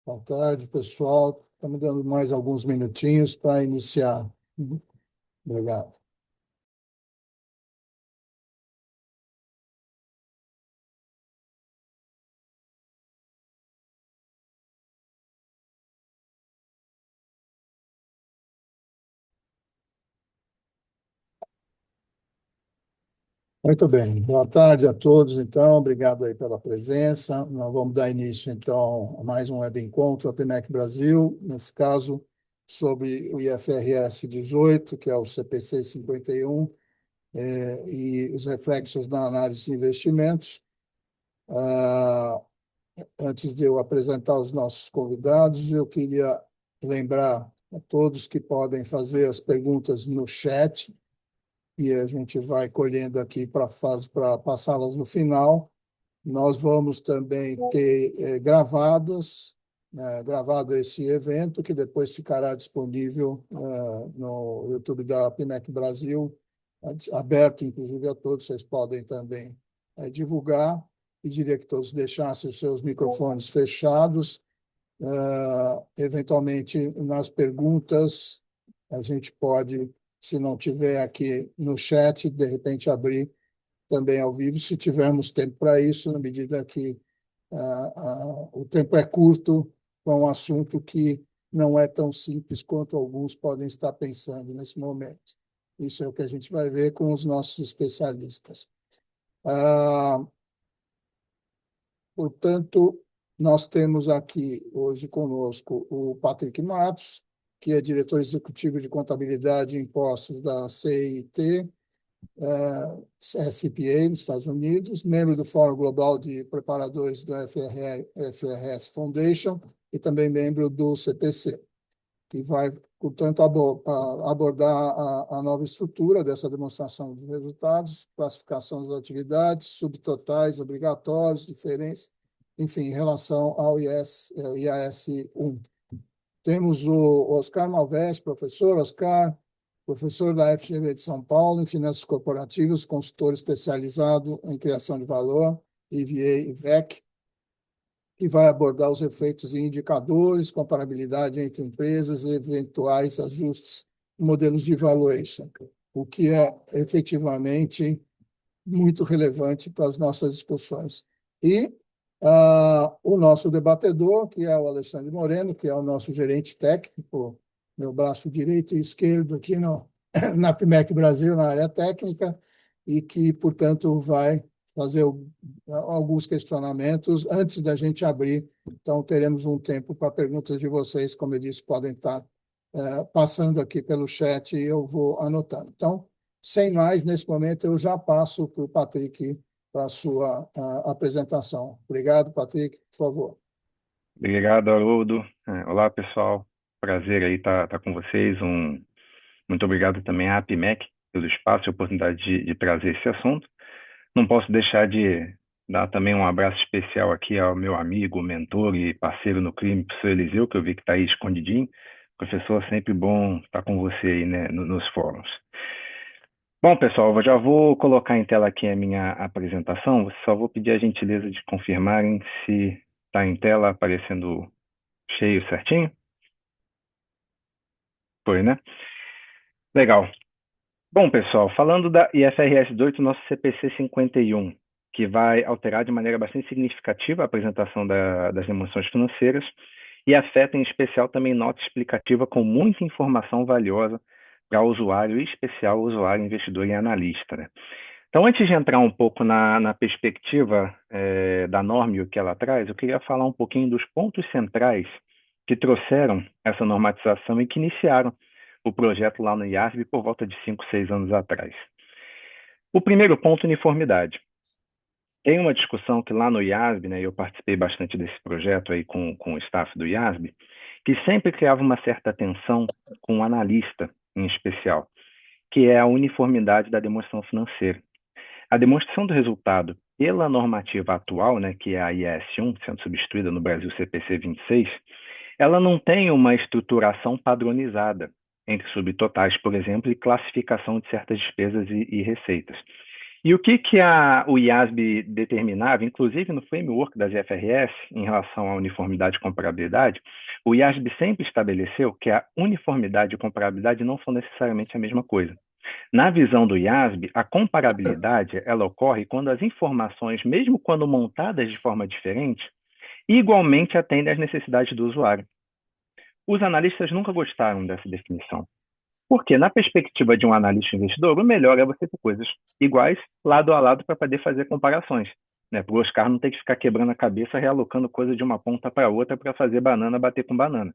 Boa tarde, pessoal. Estamos dando mais alguns minutinhos para iniciar. Obrigado. Muito bem. Boa tarde a todos, então. Obrigado aí pela presença. Nós vamos dar início, então, a mais um web encontro, a PMEC Brasil, nesse caso, sobre o IFRS 18, que é o CPC 51, e os reflexos na análise de investimentos. Ah, Antes de eu apresentar os nossos convidados, eu queria lembrar a todos que podem fazer as perguntas no chat e a gente vai colhendo aqui para passá-las no final. Nós vamos também ter gravado esse evento, que depois ficará disponível no YouTube da PMEC Brasil, aberto inclusive a todos, vocês podem também divulgar. Pediria que todos deixassem os seus microfones fechados. Eventualmente, nas perguntas, a gente pode, se não tiver aqui no chat, de repente abrir também ao vivo, se tivermos tempo para isso, na medida que o tempo é curto, com um assunto que não é tão simples quanto alguns podem estar pensando nesse momento. Isso é o que a gente vai ver com os nossos especialistas. Portanto, nós temos aqui hoje conosco o Patrick Matos, que é diretor executivo de contabilidade e impostos da CIT, CPA, nos Estados Unidos, membro do Fórum Global de Preparadores do FRS Foundation e também membro do CPC, que vai, portanto, abordar a nova estrutura dessa demonstração de resultados, classificação das atividades, subtotais, obrigatórios, diferenças, enfim, em relação ao IAS 1. Temos o Oscar Malveste, professor Oscar, professor da FGV de São Paulo, em Finanças Corporativas, consultor especializado em criação de valor, EVA e VEC, que vai abordar os efeitos e indicadores, comparabilidade entre empresas e eventuais ajustes em modelos de valuation, o que é efetivamente muito relevante para as nossas discussões. E o nosso debatedor, que é o Alexandre Moreno, que é o nosso gerente técnico, meu braço direito e esquerdo aqui na PMEC Brasil, na área técnica, e que, portanto, vai fazer alguns questionamentos antes da gente abrir. Então, teremos um tempo para perguntas de vocês, como eu disse, podem estar passando aqui pelo chat e eu vou anotando. Então, sem mais, nesse momento, eu já passo para o Patrick para a sua apresentação. Obrigado, Patrick, por favor. Obrigado, Haroldo. Olá, pessoal. Prazer aí estar com vocês. Muito obrigado também à APMEC pelo espaço e oportunidade de trazer esse assunto. Não posso deixar de dar também um abraço especial aqui ao meu amigo, mentor e parceiro no crime, professor Eliseu, que eu vi que está aí escondidinho. Professor, sempre bom estar com você aí, né, nos fóruns. Bom, pessoal, eu já vou colocar em tela aqui a minha apresentação. Só vou pedir a gentileza de confirmarem se está em tela aparecendo cheio certinho. Foi, né? Legal. Bom, pessoal, falando da IFRS 18, nosso CPC 51, que vai alterar de maneira bastante significativa a apresentação das demonstrações financeiras e afeta em especial também nota explicativa com muita informação valiosa para o usuário, em especial o usuário, investidor e analista, né? Então, antes de entrar um pouco na perspectiva da norma e o que ela traz, eu queria falar um pouquinho dos pontos centrais que trouxeram essa normatização e que iniciaram o projeto lá no IASB por volta de 5, 6 anos atrás. O primeiro ponto, uniformidade. Tem uma discussão que lá no IASB, né, eu participei bastante desse projeto aí com o staff do IASB, que sempre criava uma certa tensão com o analista, em especial, que é a uniformidade da demonstração financeira. A demonstração do resultado pela normativa atual, né, que é a IAS 1, sendo substituída no Brasil CPC 26, ela não tem uma estruturação padronizada entre subtotais, por exemplo, e classificação de certas despesas e receitas. E o que o IASB determinava, inclusive no framework das IFRS, em relação à uniformidade e comparabilidade, o IASB sempre estabeleceu que a uniformidade e comparabilidade não são necessariamente a mesma coisa. Na visão do IASB, a comparabilidade ela ocorre quando as informações, mesmo quando montadas de forma diferente, igualmente atendem às necessidades do usuário. Os analistas nunca gostaram dessa definição. Porque, na perspectiva de um analista investidor, o melhor é você ter coisas iguais, lado a lado, para poder fazer comparações. Né? Para o Oscar não ter que ficar quebrando a cabeça, realocando coisa de uma ponta para outra para fazer banana bater com banana.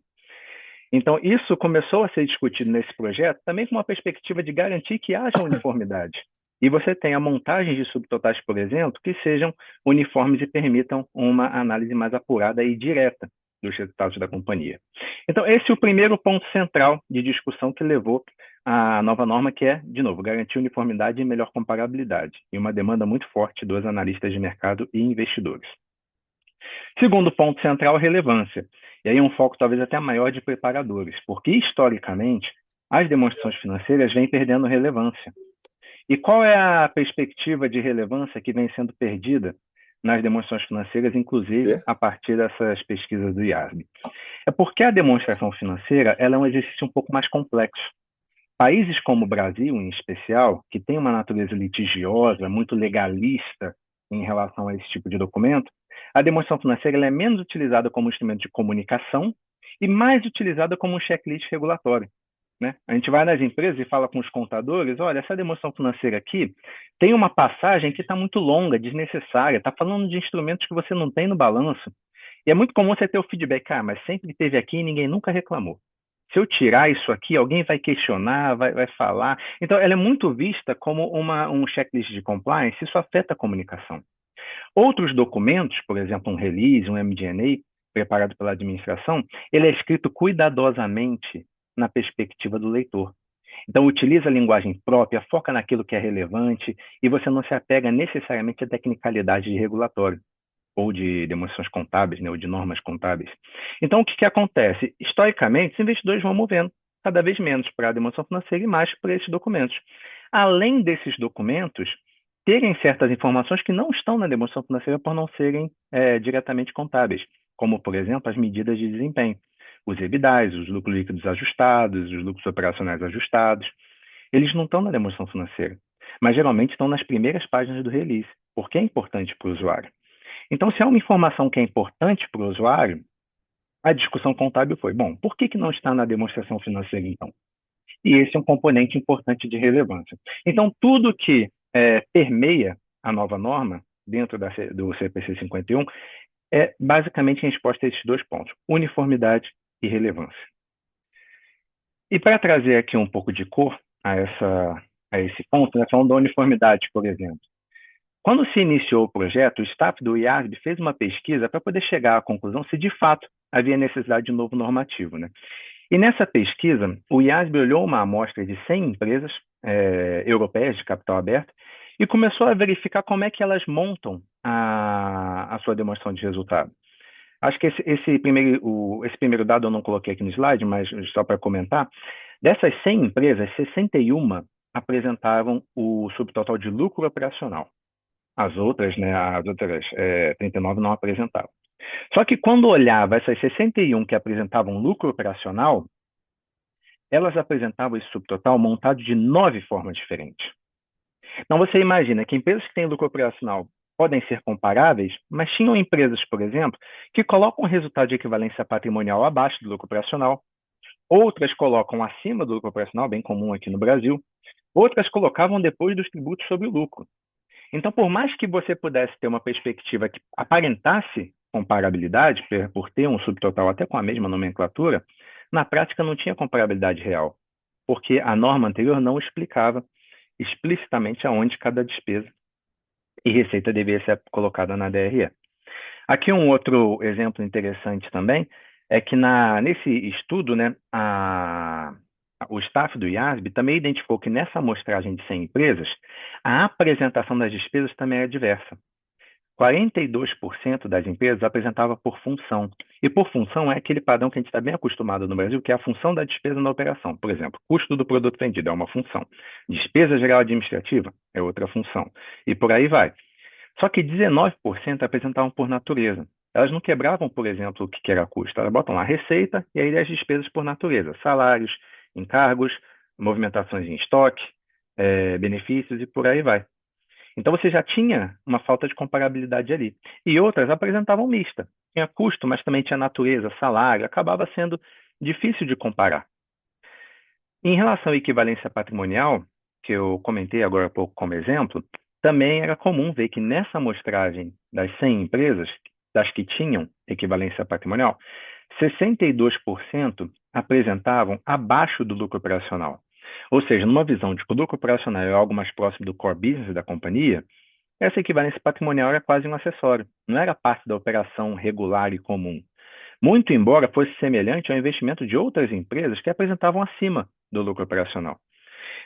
Então, isso começou a ser discutido nesse projeto também com uma perspectiva de garantir que haja uniformidade. E você tenha montagens de subtotais, por exemplo, que sejam uniformes e permitam uma análise mais apurada e direta dos resultados da companhia. Então, esse é o primeiro ponto central de discussão que levou à nova norma, que é, de novo, garantir uniformidade e melhor comparabilidade, e uma demanda muito forte dos analistas de mercado e investidores. Segundo ponto central, relevância. E aí um foco talvez até maior de preparadores, porque historicamente as demonstrações financeiras vêm perdendo relevância. E qual é a perspectiva de relevância que vem sendo perdida nas demonstrações financeiras, inclusive a partir dessas pesquisas do IASB? É porque a demonstração financeira ela é um exercício um pouco mais complexo. Países como o Brasil, em especial, que tem uma natureza litigiosa, muito legalista em relação a esse tipo de documento, a demonstração financeira ela é menos utilizada como instrumento de comunicação e mais utilizada como um checklist regulatório. Né? A gente vai nas empresas e fala com os contadores, olha, essa demonstração financeira aqui tem uma passagem que está muito longa, desnecessária, está falando de instrumentos que você não tem no balanço. E é muito comum você ter o feedback, mas sempre teve aqui e ninguém nunca reclamou. Se eu tirar isso aqui, alguém vai questionar, vai falar. Então, ela é muito vista como um checklist de compliance, isso afeta a comunicação. Outros documentos, por exemplo, um release, um MD&A, preparado pela administração, ele é escrito cuidadosamente na perspectiva do leitor. Então, utiliza a linguagem própria, foca naquilo que é relevante e você não se apega necessariamente à tecnicalidade de regulatório ou de demonstrações contábeis, né, ou de normas contábeis. Então, o que acontece? Historicamente, os investidores vão movendo cada vez menos para a demonstração financeira e mais para esses documentos. Além desses documentos, terem certas informações que não estão na demonstração financeira por não serem diretamente contábeis, como, por exemplo, as medidas de desempenho, os EBITDAs, os lucros líquidos ajustados, os lucros operacionais ajustados. Eles não estão na demonstração financeira, mas geralmente estão nas primeiras páginas do release, porque é importante para o usuário. Então, se há uma informação que é importante para o usuário, a discussão contábil foi, bom, por que não está na demonstração financeira, então? E esse é um componente importante de relevância. Então, tudo que permeia a nova norma, dentro do CPC 51, é basicamente em resposta a esses dois pontos, uniformidade e relevância. E para trazer aqui um pouco de cor a esse ponto, né, falando da uniformidade, por exemplo, quando se iniciou o projeto, o staff do IASB fez uma pesquisa para poder chegar à conclusão se de fato havia necessidade de um novo normativo. Né? E nessa pesquisa, o IASB olhou uma amostra de 100 empresas europeias de capital aberto e começou a verificar como é que elas montam a sua demonstração de resultado. Acho que esse primeiro dado eu não coloquei aqui no slide, mas só para comentar, dessas 100 empresas, 61 apresentavam o subtotal de lucro operacional. As outras 39 não apresentavam. Só que quando olhava essas 61 que apresentavam lucro operacional, elas apresentavam esse subtotal montado de 9 formas diferentes. Então você imagina que empresas que têm lucro operacional podem ser comparáveis, mas tinham empresas, por exemplo, que colocam o resultado de equivalência patrimonial abaixo do lucro operacional, outras colocam acima do lucro operacional, bem comum aqui no Brasil, outras colocavam depois dos tributos sobre o lucro. Então, por mais que você pudesse ter uma perspectiva que aparentasse comparabilidade, por ter um subtotal até com a mesma nomenclatura, na prática não tinha comparabilidade real, porque a norma anterior não explicava explicitamente aonde cada despesa e receita devia ser colocada na DRE. Aqui um outro exemplo interessante também é que nesse estudo, né, o staff do IASB também identificou que nessa amostragem de 100 empresas, a apresentação das despesas também é diversa. 42% das empresas apresentava por função. E por função é aquele padrão que a gente está bem acostumado no Brasil, que é a função da despesa na operação. Por exemplo, custo do produto vendido é uma função. Despesa geral administrativa é outra função. E por aí vai. Só que 19% apresentavam por natureza. Elas não quebravam, por exemplo, o que era custo. Elas botam lá receita e aí as despesas por natureza. Salários, encargos, movimentações em estoque, benefícios e por aí vai. Então você já tinha uma falta de comparabilidade ali. E outras apresentavam mista. Tinha custo, mas também tinha natureza, salário. Acabava sendo difícil de comparar. Em relação à equivalência patrimonial, que eu comentei agora há pouco como exemplo, também era comum ver que nessa amostragem das 100 empresas, das que tinham equivalência patrimonial, 62% apresentavam abaixo do lucro operacional. Ou seja, numa visão de que o lucro operacional é algo mais próximo do core business da companhia, essa equivalência patrimonial era quase um acessório, não era parte da operação regular e comum. Muito embora fosse semelhante ao investimento de outras empresas que apresentavam acima do lucro operacional.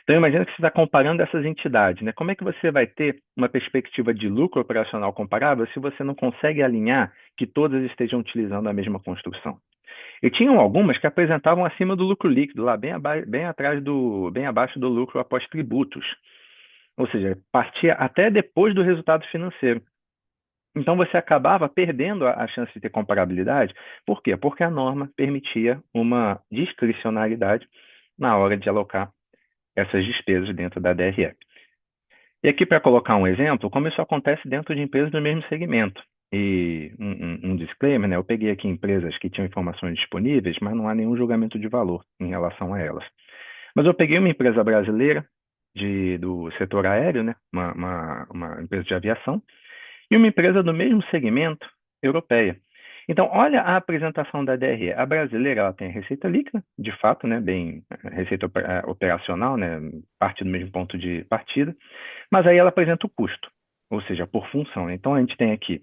Então, imagina que você está comparando essas entidades, né? Como é que você vai ter uma perspectiva de lucro operacional comparável se você não consegue alinhar que todas estejam utilizando a mesma construção? E tinham algumas que apresentavam acima do lucro líquido, lá bem abaixo do lucro após tributos. Ou seja, partia até depois do resultado financeiro. Então você acabava perdendo a chance de ter comparabilidade. Por quê? Porque a norma permitia uma discricionariedade na hora de alocar essas despesas dentro da DRE. E aqui, para colocar um exemplo, como isso acontece dentro de empresas do mesmo segmento. E um disclaimer, né? Eu peguei aqui empresas que tinham informações disponíveis, mas não há nenhum julgamento de valor em relação a elas. Mas eu peguei uma empresa brasileira do setor aéreo, né? Uma empresa de aviação, e uma empresa do mesmo segmento europeia. Então, olha a apresentação da DRE. A brasileira ela tem a receita líquida, de fato, né, bem receita operacional, né, parte do mesmo ponto de partida, mas aí ela apresenta o custo, ou seja, por função. Então, a gente tem aqui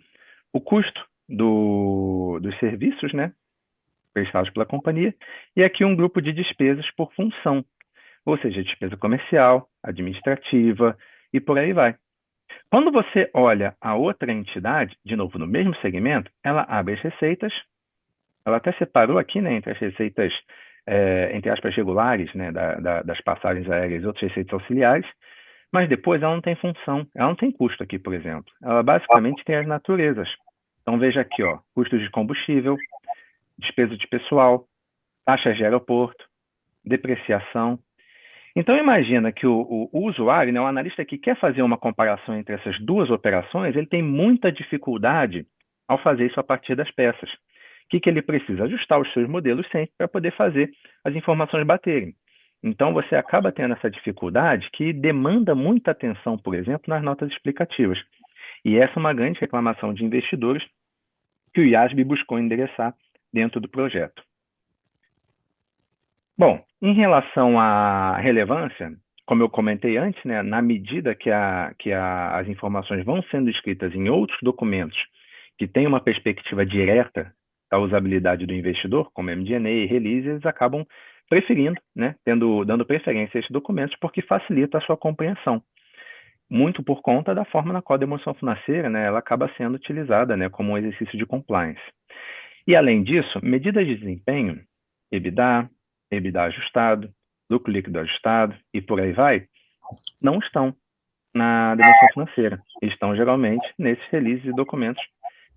o custo dos serviços, né, prestados pela companhia, e aqui um grupo de despesas por função, ou seja, despesa comercial, administrativa e por aí vai. Quando você olha a outra entidade, de novo, no mesmo segmento, ela abre as receitas, ela até separou aqui, né, entre as receitas, entre aspas, regulares, né, das passagens aéreas e outras receitas auxiliares, mas depois ela não tem função, ela não tem custo aqui, por exemplo. Ela basicamente tem as naturezas. Então veja aqui, ó, custos de combustível, despesa de pessoal, taxas de aeroporto, depreciação. Então, imagina que o usuário, né, o analista que quer fazer uma comparação entre essas duas operações, ele tem muita dificuldade ao fazer isso a partir das peças. O que ele precisa? Ajustar os seus modelos sempre para poder fazer as informações baterem. Então, você acaba tendo essa dificuldade que demanda muita atenção, por exemplo, nas notas explicativas. E essa é uma grande reclamação de investidores que o IASB buscou endereçar dentro do projeto. Bom, em relação à relevância, como eu comentei antes, né, na medida que as informações vão sendo escritas em outros documentos que têm uma perspectiva direta da usabilidade do investidor, como MD&A e release, eles acabam preferindo, né, dando preferência a esses documentos porque facilita a sua compreensão. Muito por conta da forma na qual a demonstração financeira, né, ela acaba sendo utilizada, né, como um exercício de compliance. E, além disso, medidas de desempenho, EBITDA, EBITDA ajustado, lucro líquido ajustado e por aí vai, não estão na demonstração financeira. Estão geralmente nesses releases e documentos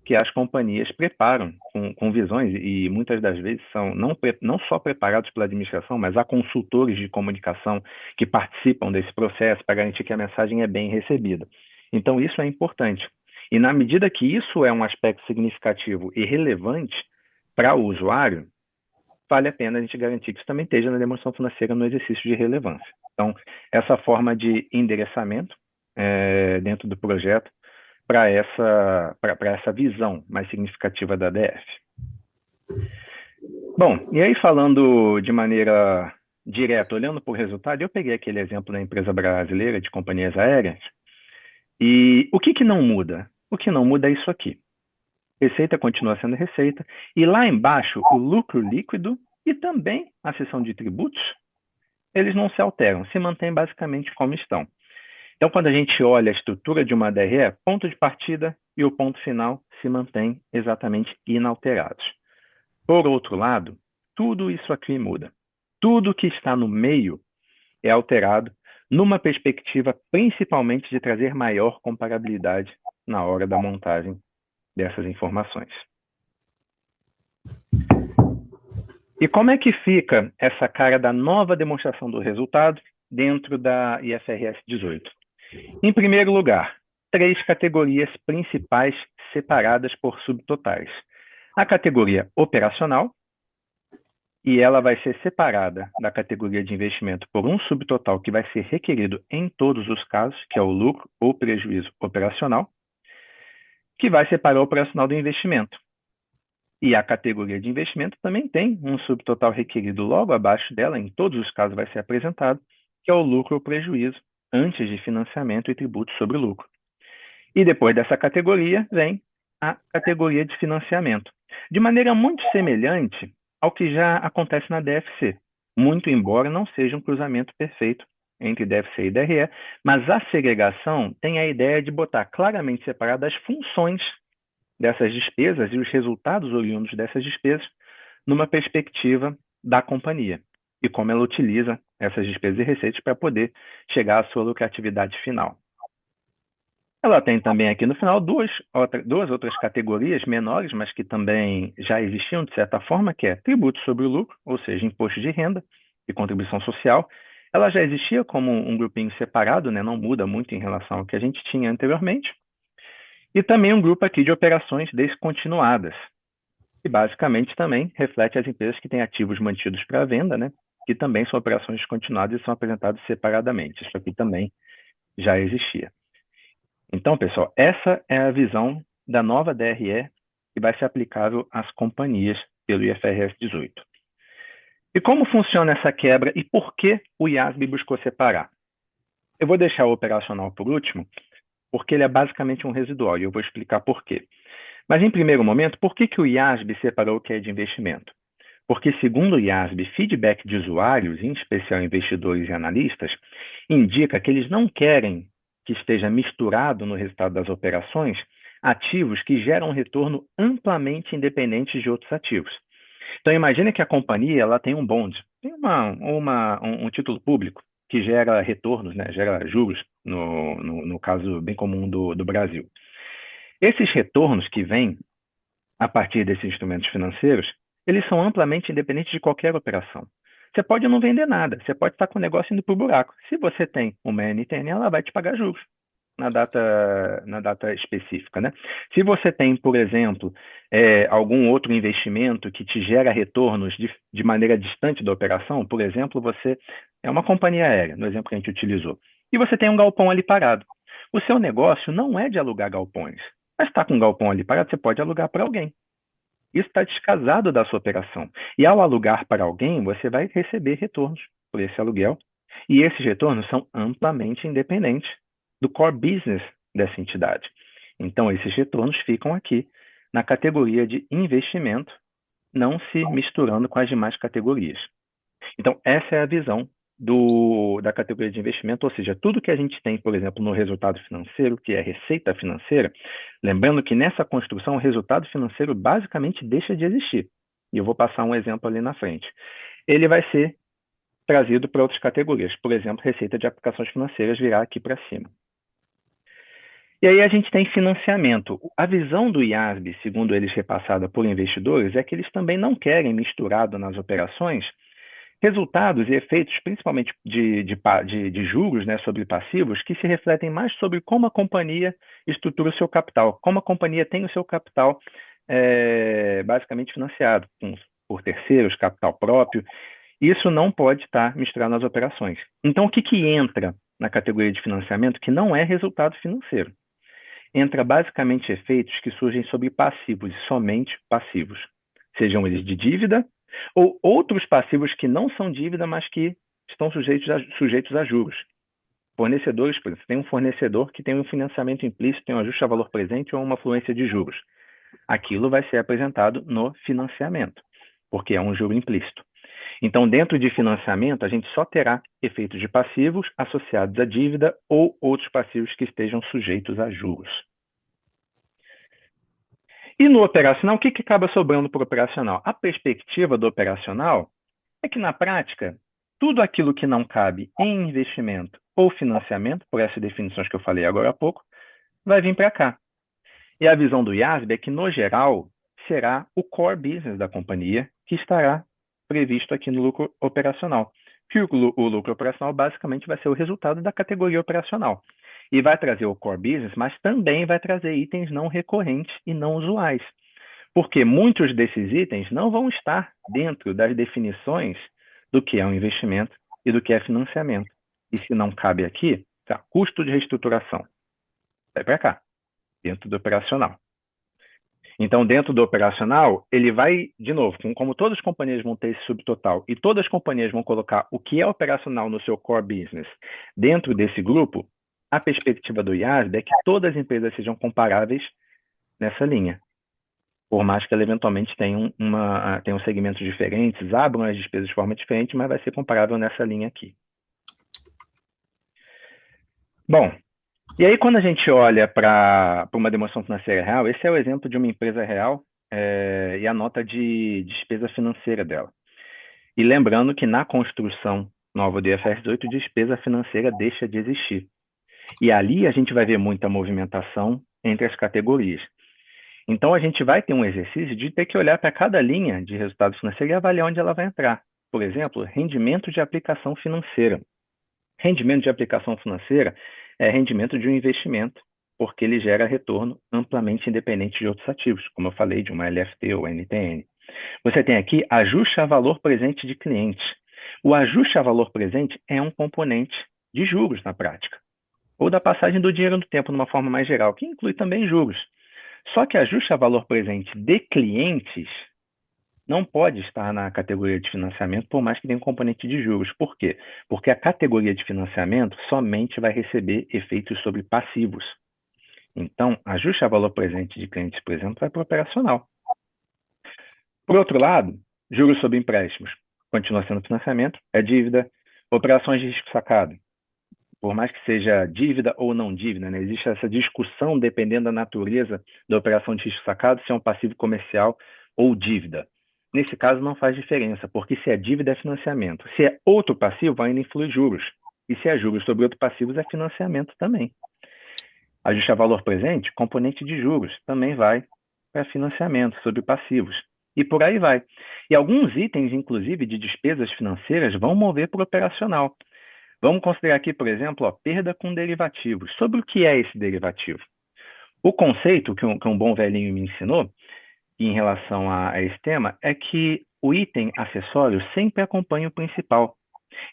que as companhias preparam com visões e muitas das vezes são não só preparados pela administração, mas há consultores de comunicação que participam desse processo para garantir que a mensagem é bem recebida. Então, isso é importante. E na medida que isso é um aspecto significativo e relevante para o usuário, vale a pena a gente garantir que isso também esteja na demonstração financeira no exercício de relevância. Então, essa forma de endereçamento dentro do projeto para essa visão mais significativa da DF. Bom, e aí falando de maneira direta, olhando para o resultado, eu peguei aquele exemplo da empresa brasileira de companhias aéreas, e o que não muda? O que não muda é isso aqui. Receita continua sendo receita, e lá embaixo o lucro líquido e também a seção de tributos, eles não se alteram, se mantêm basicamente como estão. Então, quando a gente olha a estrutura de uma DRE, ponto de partida e o ponto final se mantêm exatamente inalterados. Por outro lado, tudo isso aqui muda. Tudo que está no meio é alterado numa perspectiva principalmente de trazer maior comparabilidade na hora da montagem dessas informações. E como é que fica essa cara da nova demonstração do resultado dentro da IFRS 18? Em primeiro lugar, 3 categorias principais separadas por subtotais. A categoria operacional, e ela vai ser separada da categoria de investimento por um subtotal que vai ser requerido em todos os casos, que é o lucro ou prejuízo operacional, que vai separar o operacional do investimento. E a categoria de investimento também tem um subtotal requerido logo abaixo dela, em todos os casos vai ser apresentado, que é o lucro ou prejuízo antes de financiamento e tributo sobre lucro. E depois dessa categoria vem a categoria de financiamento, de maneira muito semelhante ao que já acontece na DFC, muito embora não seja um cruzamento perfeito entre DFC e DRE, mas a segregação tem a ideia de botar claramente separadas as funções dessas despesas e os resultados oriundos dessas despesas numa perspectiva da companhia e como ela utiliza essas despesas e receitas para poder chegar à sua lucratividade final. Ela tem também aqui no final duas outras categorias menores, mas que também já existiam de certa forma, que é tributo sobre o lucro, ou seja, imposto de renda e contribuição social. Ela já existia como um grupinho separado, né? Não muda muito em relação ao que a gente tinha anteriormente. E também um grupo aqui de operações descontinuadas, que basicamente também reflete as empresas que têm ativos mantidos para venda, né? Que também são operações descontinuadas e são apresentadas separadamente. Isso aqui também já existia. Então, pessoal, essa é a visão da nova DRE que vai ser aplicável às companhias pelo IFRS 18. E como funciona essa quebra e por que o IASB buscou separar? Eu vou deixar o operacional por último, porque ele é basicamente um residual, e eu vou explicar por quê. Mas, em primeiro momento, por que o IASB separou o que é de investimento? Porque, segundo o IASB, feedback de usuários, em especial investidores e analistas, indica que eles não querem que esteja misturado no resultado das operações ativos que geram retorno amplamente independente de outros ativos. Então, imagine que a companhia ela tem um bond, tem um título público que gera retornos, né, gera juros, no caso bem comum do Brasil. Esses retornos que vêm a partir desses instrumentos financeiros, eles são amplamente independentes de qualquer operação. Você pode não vender nada, você pode estar com o negócio indo para o buraco. Se você tem uma NTN, ela vai te pagar juros na data específica, né? Se você tem, por exemplo, algum outro investimento que te gera retornos de maneira distante da operação, por exemplo, você é uma companhia aérea, no exemplo que a gente utilizou, e você tem um galpão ali parado. O seu negócio não é de alugar galpões, mas está com um galpão ali parado, você pode alugar para alguém. Isso está descasado da sua operação. E ao alugar para alguém, você vai receber retornos por esse aluguel. E esses retornos são amplamente independentes do core business dessa entidade. Então, esses retornos ficam aqui na categoria de investimento, não se misturando com as demais categorias. Então, essa é a visão da categoria de investimento, ou seja, tudo que a gente tem, por exemplo, no resultado financeiro, que é receita financeira, lembrando que nessa construção o resultado financeiro basicamente deixa de existir. E eu vou passar um exemplo ali na frente. Ele vai ser trazido para outras categorias, por exemplo, receita de aplicações financeiras virá aqui para cima. E aí a gente tem financiamento. A visão do IASB, segundo eles repassada por investidores, é que eles também não querem misturado nas operações resultados e efeitos, principalmente de juros, né, sobre passivos, que se refletem mais sobre como a companhia estrutura o seu capital, como a companhia tem o seu capital basicamente financiado por terceiros, capital próprio. Isso não pode estar misturado nas operações. Então, o que entra na categoria de financiamento que não é resultado financeiro? Entra basicamente efeitos que surgem sobre passivos e somente passivos, sejam eles de dívida ou outros passivos que não são dívida, mas que estão sujeitos a juros. Fornecedores, por exemplo, tem um fornecedor que tem um financiamento implícito, tem um ajuste a valor presente ou uma fluência de juros. Aquilo vai ser apresentado no financiamento, porque é um juro implícito. Então, dentro de financiamento, a gente só terá efeitos de passivos associados à dívida ou outros passivos que estejam sujeitos a juros. E no operacional, o que acaba sobrando para o operacional? A perspectiva do operacional é que, na prática, tudo aquilo que não cabe em investimento ou financiamento, por essas definições que eu falei agora há pouco, vai vir para cá. E a visão do IASB é que, no geral, será o core business da companhia que estará previsto aqui no lucro operacional. Que o lucro operacional basicamente vai ser o resultado da categoria operacional. E vai trazer o core business, mas também vai trazer itens não recorrentes e não usuais. Porque muitos desses itens não vão estar dentro das definições do que é um investimento e do que é financiamento. E se não cabe aqui, tá, custo de reestruturação. Vai para cá, dentro do operacional. Então, dentro do operacional, ele vai, de novo, como todas as companhias vão ter esse subtotal e todas as companhias vão colocar o que é operacional no seu core business dentro desse grupo, a perspectiva do IASB é que todas as empresas sejam comparáveis nessa linha. Por mais que ela eventualmente tenham segmentos diferentes, abram as despesas de forma diferente, mas vai ser comparável nessa linha aqui. Bom, e aí quando a gente olha para uma demonstração financeira real, esse é o exemplo de uma empresa real e a nota de despesa financeira dela. E lembrando que na construção nova do IFRS 18, despesa financeira deixa de existir. E ali a gente vai ver muita movimentação entre as categorias. Então, a gente vai ter um exercício de ter que olhar para cada linha de resultado financeiro e avaliar onde ela vai entrar. Por exemplo, rendimento de aplicação financeira. Rendimento de aplicação financeira é rendimento de um investimento, porque ele gera retorno amplamente independente de outros ativos, como eu falei, de uma LFT ou NTN. Você tem aqui ajuste a valor presente de clientes. O ajuste a valor presente é um componente de juros na prática, ou da passagem do dinheiro no tempo, de uma forma mais geral, que inclui também juros. Só que ajuste a valor presente de clientes não pode estar na categoria de financiamento, por mais que tenha um componente de juros. Por quê? Porque a categoria de financiamento somente vai receber efeitos sobre passivos. Então, ajuste a valor presente de clientes, por exemplo, vai para o operacional. Por outro lado, juros sobre empréstimos continua sendo financiamento, é dívida, operações de risco sacado. Por mais que seja dívida ou não dívida, né? Existe essa discussão dependendo da natureza da operação de risco sacado, se é um passivo comercial ou dívida. Nesse caso não faz diferença, porque se é dívida é financiamento. Se é outro passivo, ainda influi juros. E se é juros sobre outro passivo, é financiamento também. Ajuste a valor presente, componente de juros, também vai para financiamento sobre passivos. E por aí vai. E alguns itens, inclusive, de despesas financeiras, vão mover para o operacional. Vamos considerar aqui, por exemplo, perda com derivativos. Sobre o que é esse derivativo? O conceito que um bom velhinho me ensinou em relação a esse tema é que o item acessório sempre acompanha o principal.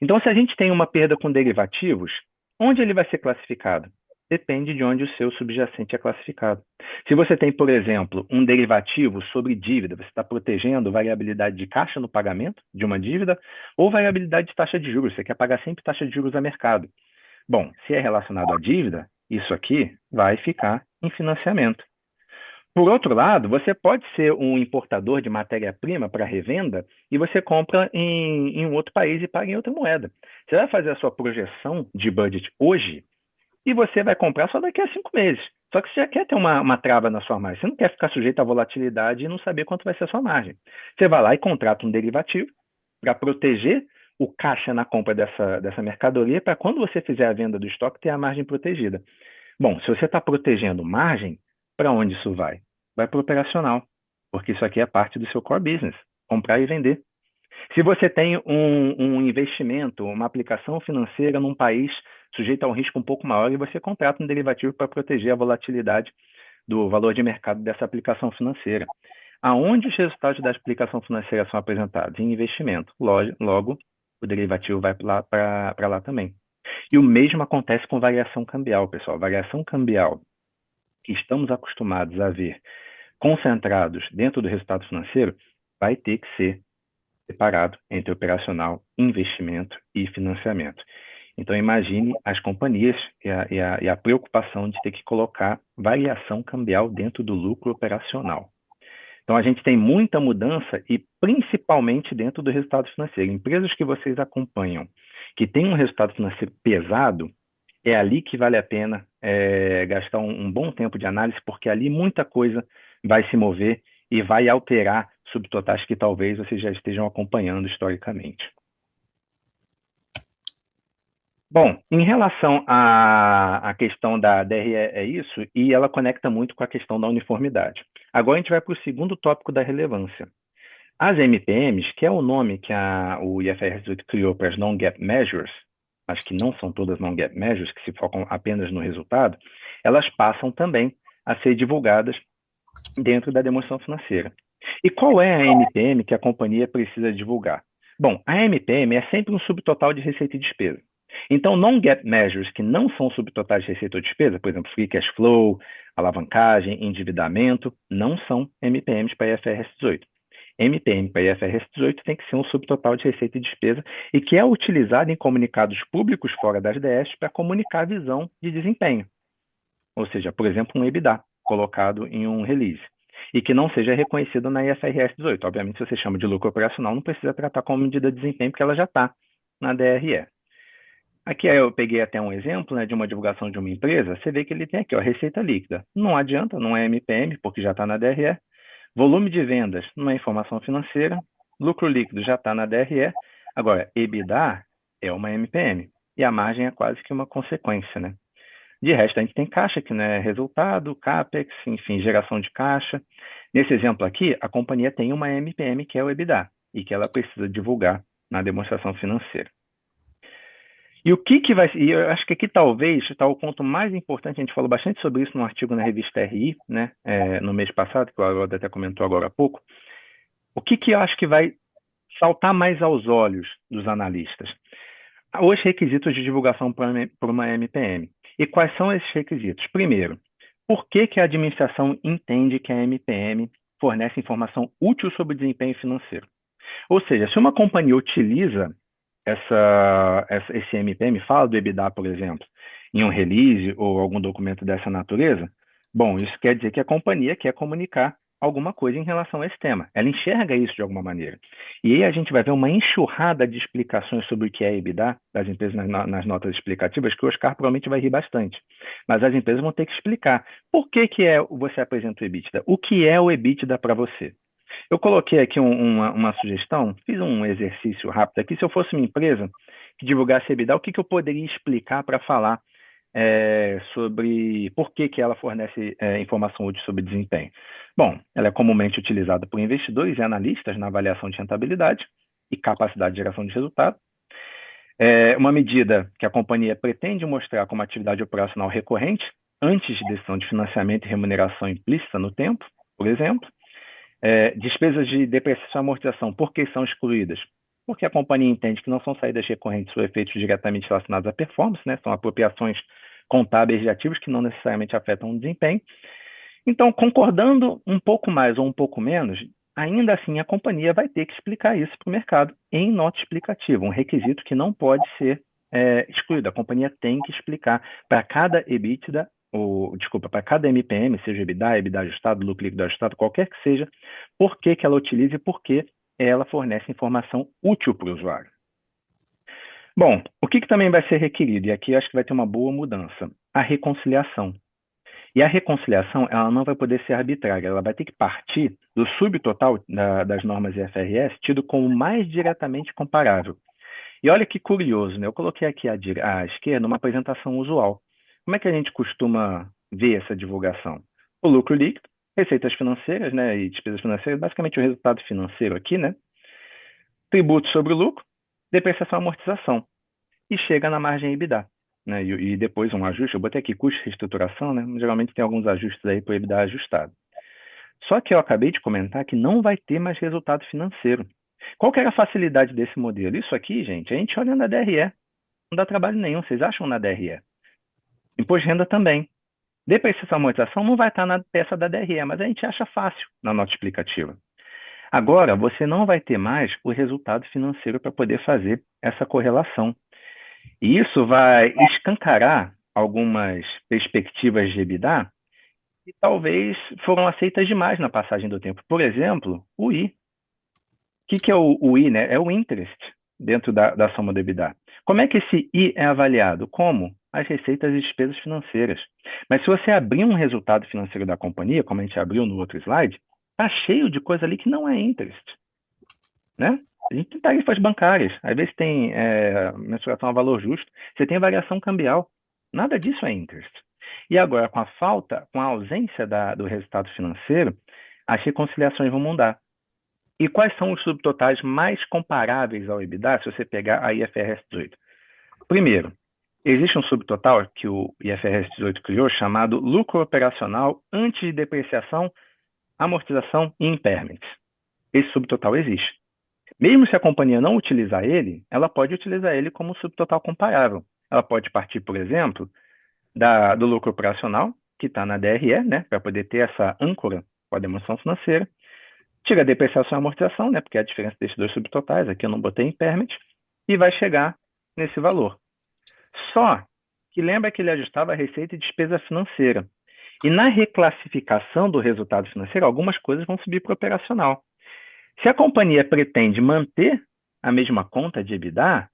Então, se a gente tem uma perda com derivativos, onde ele vai ser classificado? Depende de onde o seu subjacente é classificado. Se você tem, por exemplo, um derivativo sobre dívida, você está protegendo variabilidade de caixa no pagamento de uma dívida ou variabilidade de taxa de juros, você quer pagar sempre taxa de juros a mercado. Bom, se é relacionado à dívida, isso aqui vai ficar em financiamento. Por outro lado, você pode ser um importador de matéria-prima para revenda e você compra em um outro país e paga em outra moeda. Você vai fazer a sua projeção de budget hoje e você vai comprar só daqui a 5 meses. Só que você já quer ter uma trava na sua margem. Você não quer ficar sujeito à volatilidade e não saber quanto vai ser a sua margem. Você vai lá e contrata um derivativo para proteger o caixa na compra dessa mercadoria para quando você fizer a venda do estoque ter a margem protegida. Bom, se você está protegendo margem, para onde isso vai? Vai para o operacional, porque isso aqui é parte do seu core business, comprar e vender. Se você tem um investimento, uma aplicação financeira num país sujeito a um risco um pouco maior e você contrata um derivativo para proteger a volatilidade do valor de mercado dessa aplicação financeira. Aonde os resultados da aplicação financeira são apresentados? Em investimento. Logo, o derivativo vai para lá também. E o mesmo acontece com variação cambial, pessoal. Variação cambial que estamos acostumados a ver concentrados dentro do resultado financeiro vai ter que ser separado entre operacional, investimento e financiamento. Então, imagine as companhias e a preocupação de ter que colocar variação cambial dentro do lucro operacional. Então, a gente tem muita mudança e principalmente dentro do resultado financeiro. Empresas que vocês acompanham, que têm um resultado financeiro pesado, é ali que vale a pena gastar um bom tempo de análise, porque ali muita coisa vai se mover e vai alterar subtotais que talvez vocês já estejam acompanhando historicamente. Bom, em relação à questão da DRE, é isso, e ela conecta muito com a questão da uniformidade. Agora a gente vai para o segundo tópico da relevância. As MPMs, que é o nome que o IFRS 18 criou para as non-GAAP measures, mas que não são todas non-GAAP measures, que se focam apenas no resultado, elas passam também a ser divulgadas dentro da demonstração financeira. E qual é a MPM que a companhia precisa divulgar? Bom, a MPM é sempre um subtotal de receita e despesa. Então, non-GAAP measures que não são subtotais de receita ou despesa, por exemplo, free cash flow, alavancagem, endividamento, não são MPMs para IFRS 18. MPM para IFRS 18 tem que ser um subtotal de receita e despesa e que é utilizado em comunicados públicos fora das DS para comunicar a visão de desempenho. Ou seja, por exemplo, um EBITDA colocado em um release e que não seja reconhecido na IFRS 18. Obviamente, se você chama de lucro operacional, não precisa tratar como medida de desempenho, porque ela já está na DRE. Aqui eu peguei até um exemplo, né, de uma divulgação de uma empresa. Você vê que ele tem aqui, ó, receita líquida. Não adianta, não é MPM, porque já está na DRE. Volume de vendas não é informação financeira. Lucro líquido já está na DRE. Agora, EBITDA é uma MPM. E a margem é quase que uma consequência, né? De resto, a gente tem caixa, que não é resultado, CAPEX, enfim, geração de caixa. Nesse exemplo aqui, a companhia tem uma MPM, que é o EBITDA, e que ela precisa divulgar na demonstração financeira. E o que vai... E eu acho que aqui talvez está o ponto mais importante, a gente falou bastante sobre isso no artigo na revista RI, né, no mês passado, que o Haroldo até comentou agora há pouco. O que eu acho que vai saltar mais aos olhos dos analistas? Os requisitos de divulgação para uma MPM. E quais são esses requisitos? Primeiro, por que a administração entende que a MPM fornece informação útil sobre o desempenho financeiro? Ou seja, se uma companhia utiliza esse MPM, fala do EBITDA, por exemplo, em um release ou algum documento dessa natureza, bom, isso quer dizer que a companhia quer comunicar alguma coisa em relação a esse tema. Ela enxerga isso de alguma maneira. E aí a gente vai ver uma enxurrada de explicações sobre o que é EBITDA das empresas nas notas explicativas, que o Oscar provavelmente vai rir bastante. Mas as empresas vão ter que explicar por que você apresenta o EBITDA, o que é o EBITDA para você. Eu coloquei aqui uma sugestão, fiz um exercício rápido aqui. Se eu fosse uma empresa que divulgasse EBITDA, o que eu poderia explicar para falar sobre por que ela fornece informação útil sobre desempenho? Bom, ela é comumente utilizada por investidores e analistas na avaliação de rentabilidade e capacidade de geração de resultado. É uma medida que a companhia pretende mostrar como atividade operacional recorrente antes de decisão de financiamento e remuneração implícita no tempo, por exemplo. Despesas de depreciação e amortização, por que são excluídas? Porque a companhia entende que não são saídas recorrentes ou efeitos diretamente relacionados à performance, né? São apropriações contábeis de ativos que não necessariamente afetam o desempenho. Então, concordando um pouco mais ou um pouco menos, ainda assim a companhia vai ter que explicar isso para o mercado em nota explicativa, um requisito que não pode ser excluído. A companhia tem que explicar para cada EBITDA, para cada MPM, seja EBITDA, EBITDA ajustado, lucro líquido ajustado, qualquer que seja, por que ela utiliza e por que ela fornece informação útil para o usuário. Bom, o que também vai ser requerido, e aqui acho que vai ter uma boa mudança, a reconciliação. E a reconciliação, ela não vai poder ser arbitrária, ela vai ter que partir do subtotal das normas IFRS, tido como mais diretamente comparável. E olha que curioso, né? Eu coloquei aqui à esquerda uma apresentação usual. Como é que a gente costuma ver essa divulgação? O lucro líquido, receitas financeiras, né, e despesas financeiras, basicamente o resultado financeiro aqui, né? Tributo sobre o lucro, depreciação e amortização. E chega na margem EBITDA, né? E depois um ajuste, eu botei aqui custo de reestruturação, né? Geralmente tem alguns ajustes aí para o EBITDA ajustado. Só que eu acabei de comentar que não vai ter mais resultado financeiro. Qual que era a facilidade desse modelo? Isso aqui, gente, a gente olha na DRE. Não dá trabalho nenhum, vocês acham na DRE? Imposto de renda também. Depreciação e amortização não vai estar na peça da DRE, mas a gente acha fácil na nota explicativa. Agora, você não vai ter mais o resultado financeiro para poder fazer essa correlação. E isso vai escancarar algumas perspectivas de EBITDA e talvez foram aceitas demais na passagem do tempo. Por exemplo, o I. Que é o I, né? É o interest dentro da soma do EBITDA. Como é que esse I é avaliado? Como? As receitas e despesas financeiras. Mas se você abrir um resultado financeiro da companhia, como a gente abriu no outro slide, tá cheio de coisa ali que não é interest, né? A gente tem tarifas bancárias, às vezes tem mensuração a valor justo, você tem variação cambial. Nada disso é interest. E agora, com a ausência do resultado financeiro, as reconciliações vão mudar. E quais são os subtotais mais comparáveis ao EBITDA, se você pegar a IFRS 18? Primeiro, existe um subtotal que o IFRS 18 criou chamado lucro operacional antes de depreciação, amortização e impairment. Esse subtotal existe. Mesmo se a companhia não utilizar ele, ela pode utilizar ele como subtotal comparável. Ela pode partir, por exemplo, do lucro operacional, que está na DRE, né, para poder ter essa âncora com a demonstração financeira. Tira a depreciação e amortização, né, porque é a diferença desses dois subtotais, aqui eu não botei impairment, e vai chegar nesse valor. Só que lembra que ele ajustava a receita e despesa financeira. E na reclassificação do resultado financeiro, algumas coisas vão subir para o operacional. Se a companhia pretende manter a mesma conta de EBITDA,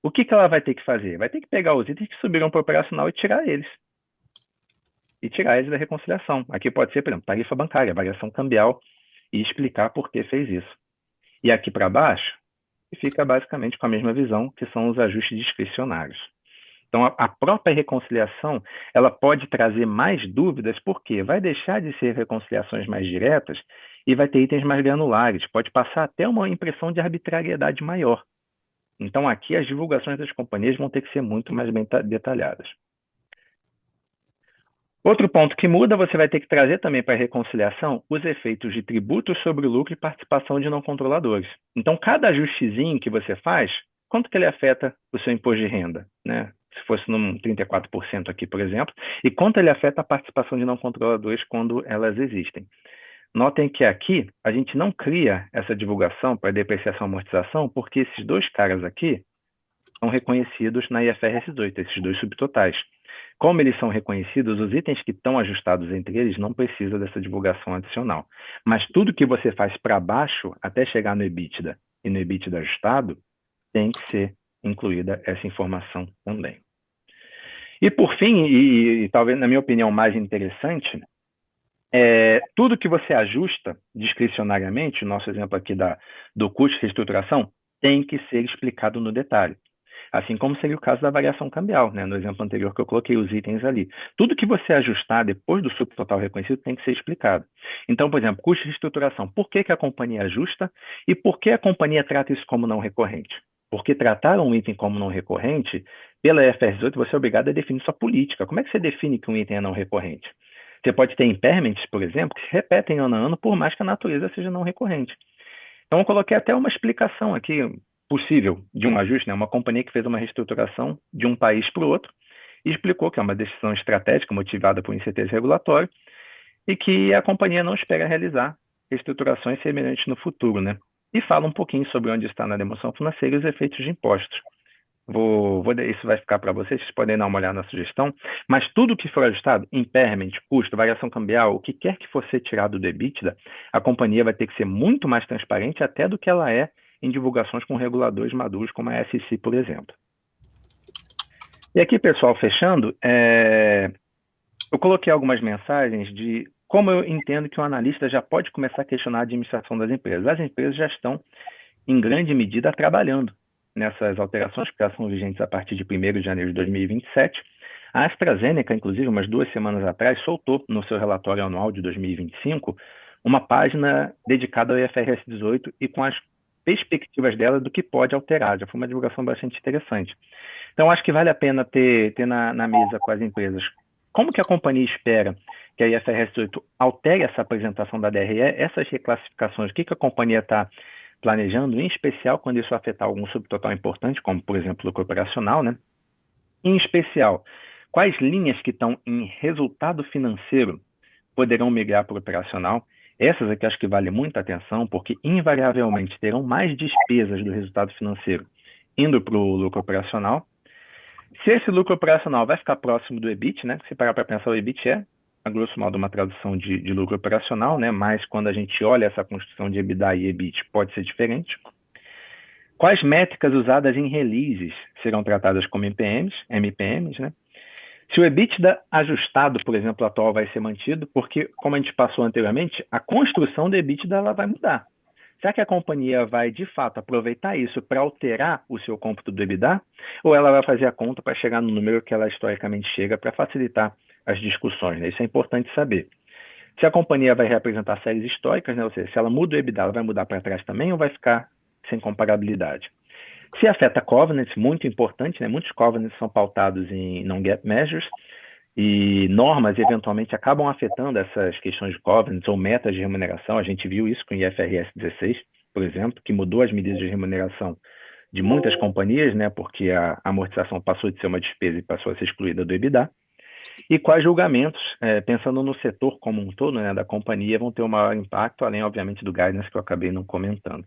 o que ela vai ter que fazer? Vai ter que pegar os itens que subiram para o operacional e tirar eles. E tirar eles da reconciliação. Aqui pode ser, por exemplo, tarifa bancária, variação cambial, e explicar por que fez isso. E aqui para baixo, fica basicamente com a mesma visão, que são os ajustes discricionários. Então, a própria reconciliação, ela pode trazer mais dúvidas, porque vai deixar de ser reconciliações mais diretas e vai ter itens mais granulares, pode passar até uma impressão de arbitrariedade maior. Então, aqui as divulgações das companhias vão ter que ser muito mais bem detalhadas. Outro ponto que muda, você vai ter que trazer também para a reconciliação os efeitos de tributos sobre o lucro e participação de não controladores. Então, cada ajustezinho que você faz, quanto que ele afeta o seu imposto de renda, né? Se fosse num 34% aqui, por exemplo, e quanto ele afeta a participação de não controladores quando elas existem. Notem que aqui a gente não cria essa divulgação para depreciação e amortização, porque esses dois caras aqui são reconhecidos na IFRS 18, esses dois subtotais. Como eles são reconhecidos, os itens que estão ajustados entre eles não precisam dessa divulgação adicional. Mas tudo que você faz para baixo, até chegar no EBITDA e no EBITDA ajustado, tem que ser incluída essa informação também. E por fim, e talvez na minha opinião mais interessante, tudo que você ajusta discricionariamente, o nosso exemplo aqui do custo de reestruturação, tem que ser explicado no detalhe. Assim como seria o caso da variação cambial, né? No exemplo anterior que eu coloquei os itens ali. Tudo que você ajustar depois do subtotal reconhecido tem que ser explicado. Então, por exemplo, custo de reestruturação. Por que a companhia ajusta e por que a companhia trata isso como não recorrente? Porque tratar um item como não recorrente, pela IFRS 18, você é obrigado a definir sua política. Como é que você define que um item é não recorrente? Você pode ter impairments, por exemplo, que se repetem ano a ano, por mais que a natureza seja não recorrente. Então, eu coloquei até uma explicação aqui possível de um ajuste, né? Uma companhia que fez uma reestruturação de um país para o outro e explicou que é uma decisão estratégica motivada por incerteza regulatória e que a companhia não espera realizar reestruturações semelhantes no futuro, né? E fala um pouquinho sobre onde está na demonstração financeira e os efeitos de impostos. Isso vai ficar para vocês podem dar uma olhada na sugestão, mas tudo que for ajustado, impairment, custo, variação cambial, o que quer que for ser tirado do EBITDA, a companhia vai ter que ser muito mais transparente até do que ela é em divulgações com reguladores maduros, como a SEC, por exemplo. E aqui, pessoal, fechando, eu coloquei algumas mensagens de como eu entendo que o analista já pode começar a questionar a administração das empresas. As empresas já estão, em grande medida, trabalhando nessas alterações que já são vigentes a partir de 1º de janeiro de 2027. A AstraZeneca, inclusive, umas 2 semanas atrás, soltou no seu relatório anual de 2025 uma página dedicada ao IFRS 18 e com as perspectivas dela do que pode alterar. Já foi uma divulgação bastante interessante. Então, acho que vale a pena ter na mesa com as empresas como que a companhia espera que a IFRS 18 altere essa apresentação da DRE, essas reclassificações, o que a companhia está planejando, em especial quando isso afetar algum subtotal importante, como, por exemplo, o lucro operacional, né? Em especial, quais linhas que estão em resultado financeiro poderão migrar para o operacional? Essas aqui acho que vale muita atenção, porque invariavelmente terão mais despesas do resultado financeiro indo para o lucro operacional. Se esse lucro operacional vai ficar próximo do EBIT, né? Se parar para pensar, o EBIT é a grosso modo, uma tradução de lucro operacional, né? Mas quando a gente olha essa construção de EBITDA e EBIT, pode ser diferente. Quais métricas usadas em releases serão tratadas como MPMs, né? Se o EBITDA ajustado, por exemplo, atual vai ser mantido, porque, como a gente passou anteriormente, a construção do EBITDA ela vai mudar. Será que a companhia vai, de fato, aproveitar isso para alterar o seu cômputo do EBITDA? Ou ela vai fazer a conta para chegar no número que ela historicamente chega para facilitar as discussões, né? Isso é importante saber. Se a companhia vai representar séries históricas, né? Ou seja, se ela muda o EBITDA, ela vai mudar para trás também ou vai ficar sem comparabilidade? Se afeta covenants, muito importante, né? Muitos covenants são pautados em non-GAAP measures e normas eventualmente acabam afetando essas questões de covenants ou metas de remuneração. A gente viu isso com o IFRS 16, por exemplo, que mudou as medidas de remuneração de muitas companhias, né? Porque a amortização passou de ser uma despesa e passou a ser excluída do EBITDA. E quais julgamentos, pensando no setor como um todo, né, da companhia, vão ter um maior impacto, além, obviamente, do guidance que eu acabei não comentando.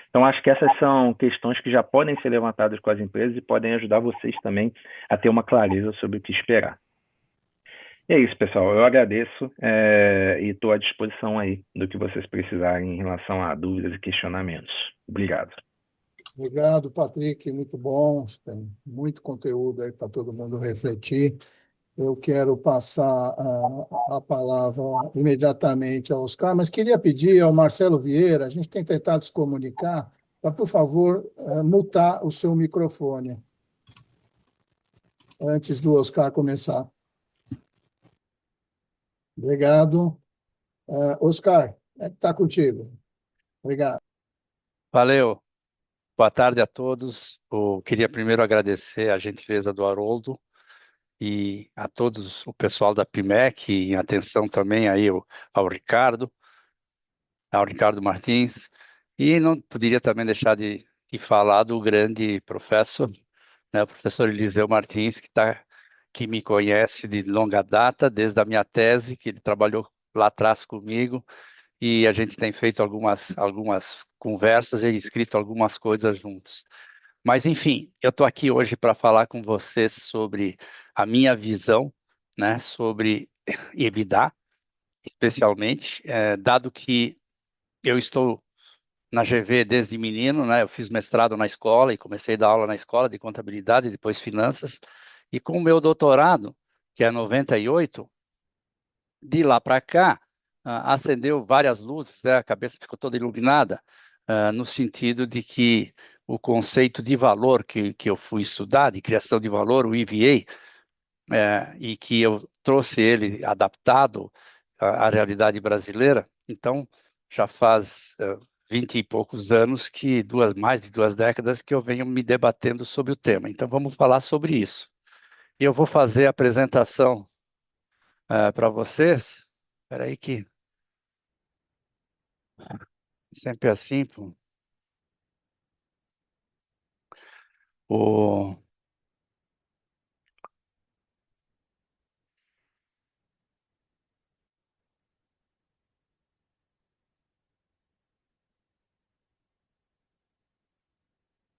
Então, acho que essas são questões que já podem ser levantadas com as empresas e podem ajudar vocês também a ter uma clareza sobre o que esperar. E é isso, pessoal. Eu agradeço e estou à disposição aí do que vocês precisarem em relação a dúvidas e questionamentos. Obrigado. Obrigado, Patrick, muito bom. Tem muito conteúdo aí para todo mundo refletir. Eu quero passar a palavra imediatamente ao Oscar, mas queria pedir ao Marcelo Vieira, a gente tem tentado se comunicar, para, por favor, mutar o seu microfone antes do Oscar começar. Obrigado. Oscar, está contigo. Obrigado. Valeu. Boa tarde a todos. Eu queria primeiro agradecer a gentileza do Haroldo e a todos o pessoal da PIMEC, e em atenção também aí ao Ricardo Martins, e não poderia também deixar de falar do grande professor, né, o professor Eliseu Martins, que me conhece de longa data, desde a minha tese, que ele trabalhou lá atrás comigo, e a gente tem feito algumas conversas e escrito algumas coisas juntos. Mas, enfim, eu estou aqui hoje para falar com vocês sobre a minha visão, né, sobre EBITDA, especialmente, dado que eu estou na GV desde menino, né, eu fiz mestrado na escola e comecei a dar aula na escola de contabilidade, depois finanças, e com o meu doutorado, que é 98, de lá para cá, acendeu várias luzes, né? A cabeça ficou toda iluminada, no sentido de que o conceito de valor que eu fui estudar, de criação de valor, o EVA, e que eu trouxe ele adaptado à realidade brasileira, então já faz 20 e poucos anos, mais de 2 décadas, que eu venho me debatendo sobre o tema. Então vamos falar sobre isso. E eu vou fazer a apresentação para vocês. Espera aí que sempre assim, pô. O...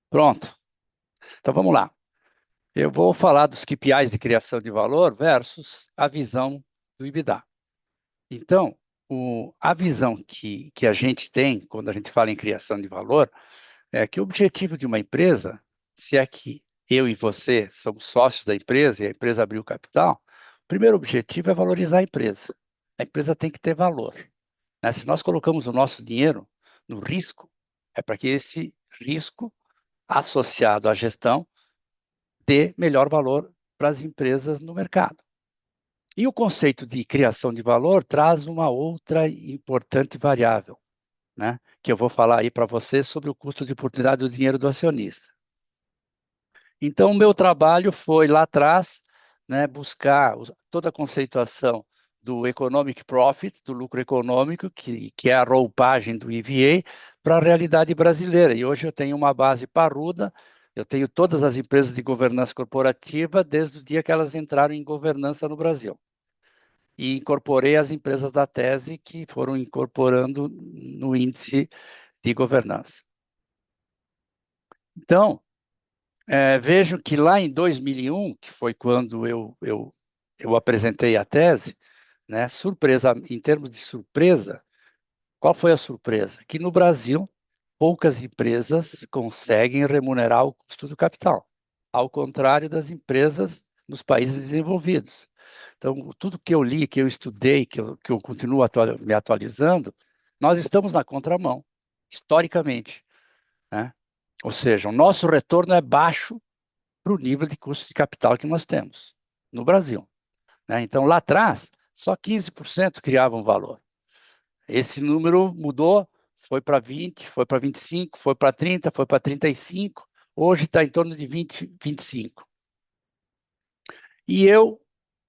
Pronto. Então vamos lá. Eu vou falar dos KPIs de criação de valor versus a visão do EBITDA. Então, a visão que a gente tem quando a gente fala em criação de valor é que o objetivo de uma empresa, se é que eu e você somos sócios da empresa e a empresa abriu capital, o primeiro objetivo é valorizar a empresa. A empresa tem que ter valor, né? Se nós colocamos o nosso dinheiro no risco, é para que esse risco associado à gestão dê melhor valor para as empresas no mercado. E o conceito de criação de valor traz uma outra importante variável, né, que eu vou falar aí para você sobre o custo de oportunidade do dinheiro do acionista. Então, o meu trabalho foi lá atrás, né, buscar toda a conceituação do economic profit, do lucro econômico, que é a roupagem do EVA, para a realidade brasileira. E hoje eu tenho uma base parruda, eu tenho todas as empresas de governança corporativa desde o dia que elas entraram em governança no Brasil. E incorporei as empresas da tese que foram incorporando no índice de governança. Então, vejo que lá em 2001, que foi quando eu apresentei a tese, né? Surpresa, em termos de surpresa, qual foi a surpresa? Que no Brasil, poucas empresas conseguem remunerar o custo do capital, ao contrário das empresas nos países desenvolvidos. Então, tudo que eu li, que eu estudei, que eu continuo me atualizando, nós estamos na contramão, historicamente, né? Ou seja, o nosso retorno é baixo para o nível de custo de capital que nós temos no Brasil, né? Então, lá atrás, só 15% criavam valor. Esse número mudou, foi para 20, foi para 25, foi para 30, foi para 35, hoje está em torno de 20, 25. E eu,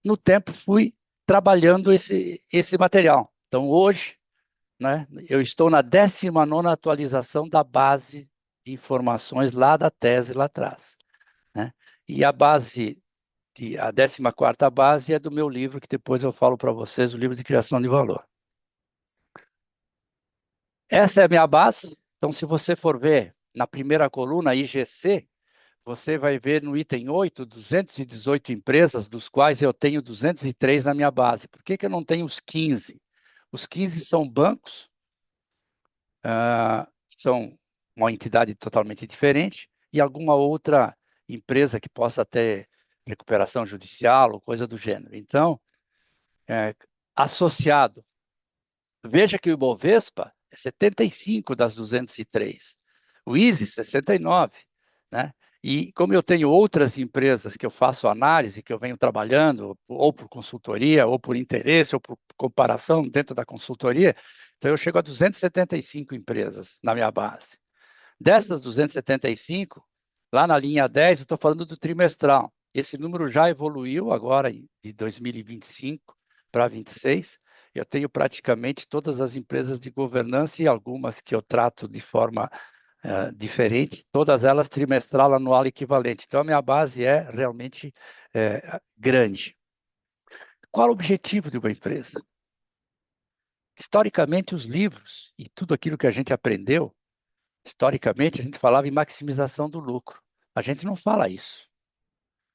no tempo, fui trabalhando esse material. Então, hoje, né, eu estou na 19ª atualização da base de informações lá da tese lá atrás, né? E a 14ª base é do meu livro, que depois eu falo para vocês, o livro de criação de valor. Essa é a minha base. Então, se você for ver na primeira coluna, IGC, você vai ver no item 8, 218 empresas, dos quais eu tenho 203 na minha base. Por que eu não tenho os 15? Os 15 são bancos, são uma entidade totalmente diferente, e alguma outra empresa que possa ter recuperação judicial ou coisa do gênero. Então, associado, veja que o Ibovespa é 75 das 203, o ISE 69, né? E como eu tenho outras empresas que eu faço análise, que eu venho trabalhando, ou por consultoria, ou por interesse, ou por comparação dentro da consultoria, então eu chego a 275 empresas na minha base. Dessas 275, lá na linha 10, eu estou falando do trimestral. Esse número já evoluiu agora de 2025 para 26. Eu tenho praticamente todas as empresas de governança e algumas que eu trato de forma diferente, todas elas trimestral, anual equivalente. Então, a minha base é realmente grande. Qual o objetivo de uma empresa? Historicamente, os livros e tudo aquilo que a gente aprendeu, historicamente, a gente falava em maximização do lucro. A gente não fala isso.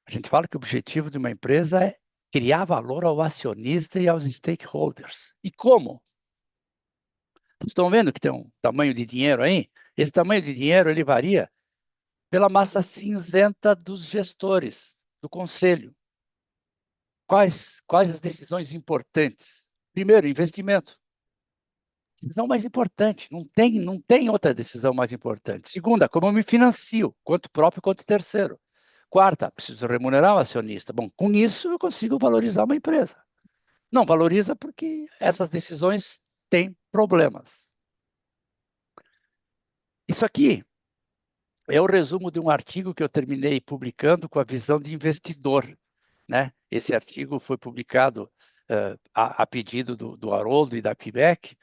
A gente fala que o objetivo de uma empresa é criar valor ao acionista e aos stakeholders. E como? Vocês estão vendo que tem um tamanho de dinheiro aí? Esse tamanho de dinheiro ele varia pela massa cinzenta dos gestores, do conselho. Quais as decisões importantes? Primeiro, investimento. Decisão mais importante. Não tem outra decisão mais importante. Segunda, como eu me financio, quanto próprio quanto terceiro. Quarta, preciso remunerar o acionista. Bom, com isso eu consigo valorizar uma empresa. Não valoriza porque essas decisões têm problemas. Isso aqui é o resumo de um artigo que eu terminei publicando com a visão de investidor, né? Esse artigo foi publicado a pedido do Haroldo e da PIMEC,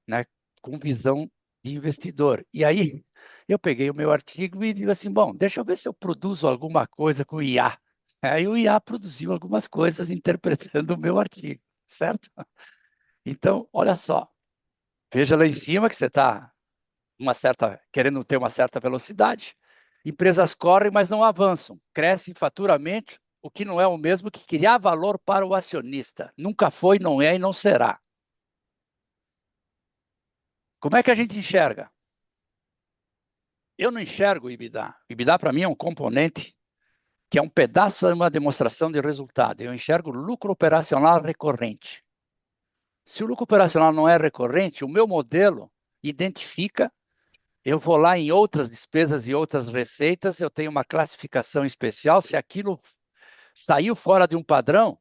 né? Com visão de investidor. E aí eu peguei o meu artigo e disse assim, bom, deixa eu ver se eu produzo alguma coisa com o IA. Aí o IA produziu algumas coisas interpretando o meu artigo, certo? Então, olha só, veja lá em cima que você está querendo ter uma certa velocidade. Empresas correm, mas não avançam. Crescem faturamente, o que não é o mesmo que criar valor para o acionista. Nunca foi, não é e não será. Como é que a gente enxerga? Eu não enxergo o EBITDA. O EBITDA, para mim, é um componente que é um pedaço de uma demonstração de resultado. Eu enxergo lucro operacional recorrente. Se o lucro operacional não é recorrente, o meu modelo identifica. Eu vou lá em outras despesas e outras receitas, eu tenho uma classificação especial. Se aquilo saiu fora de um padrão,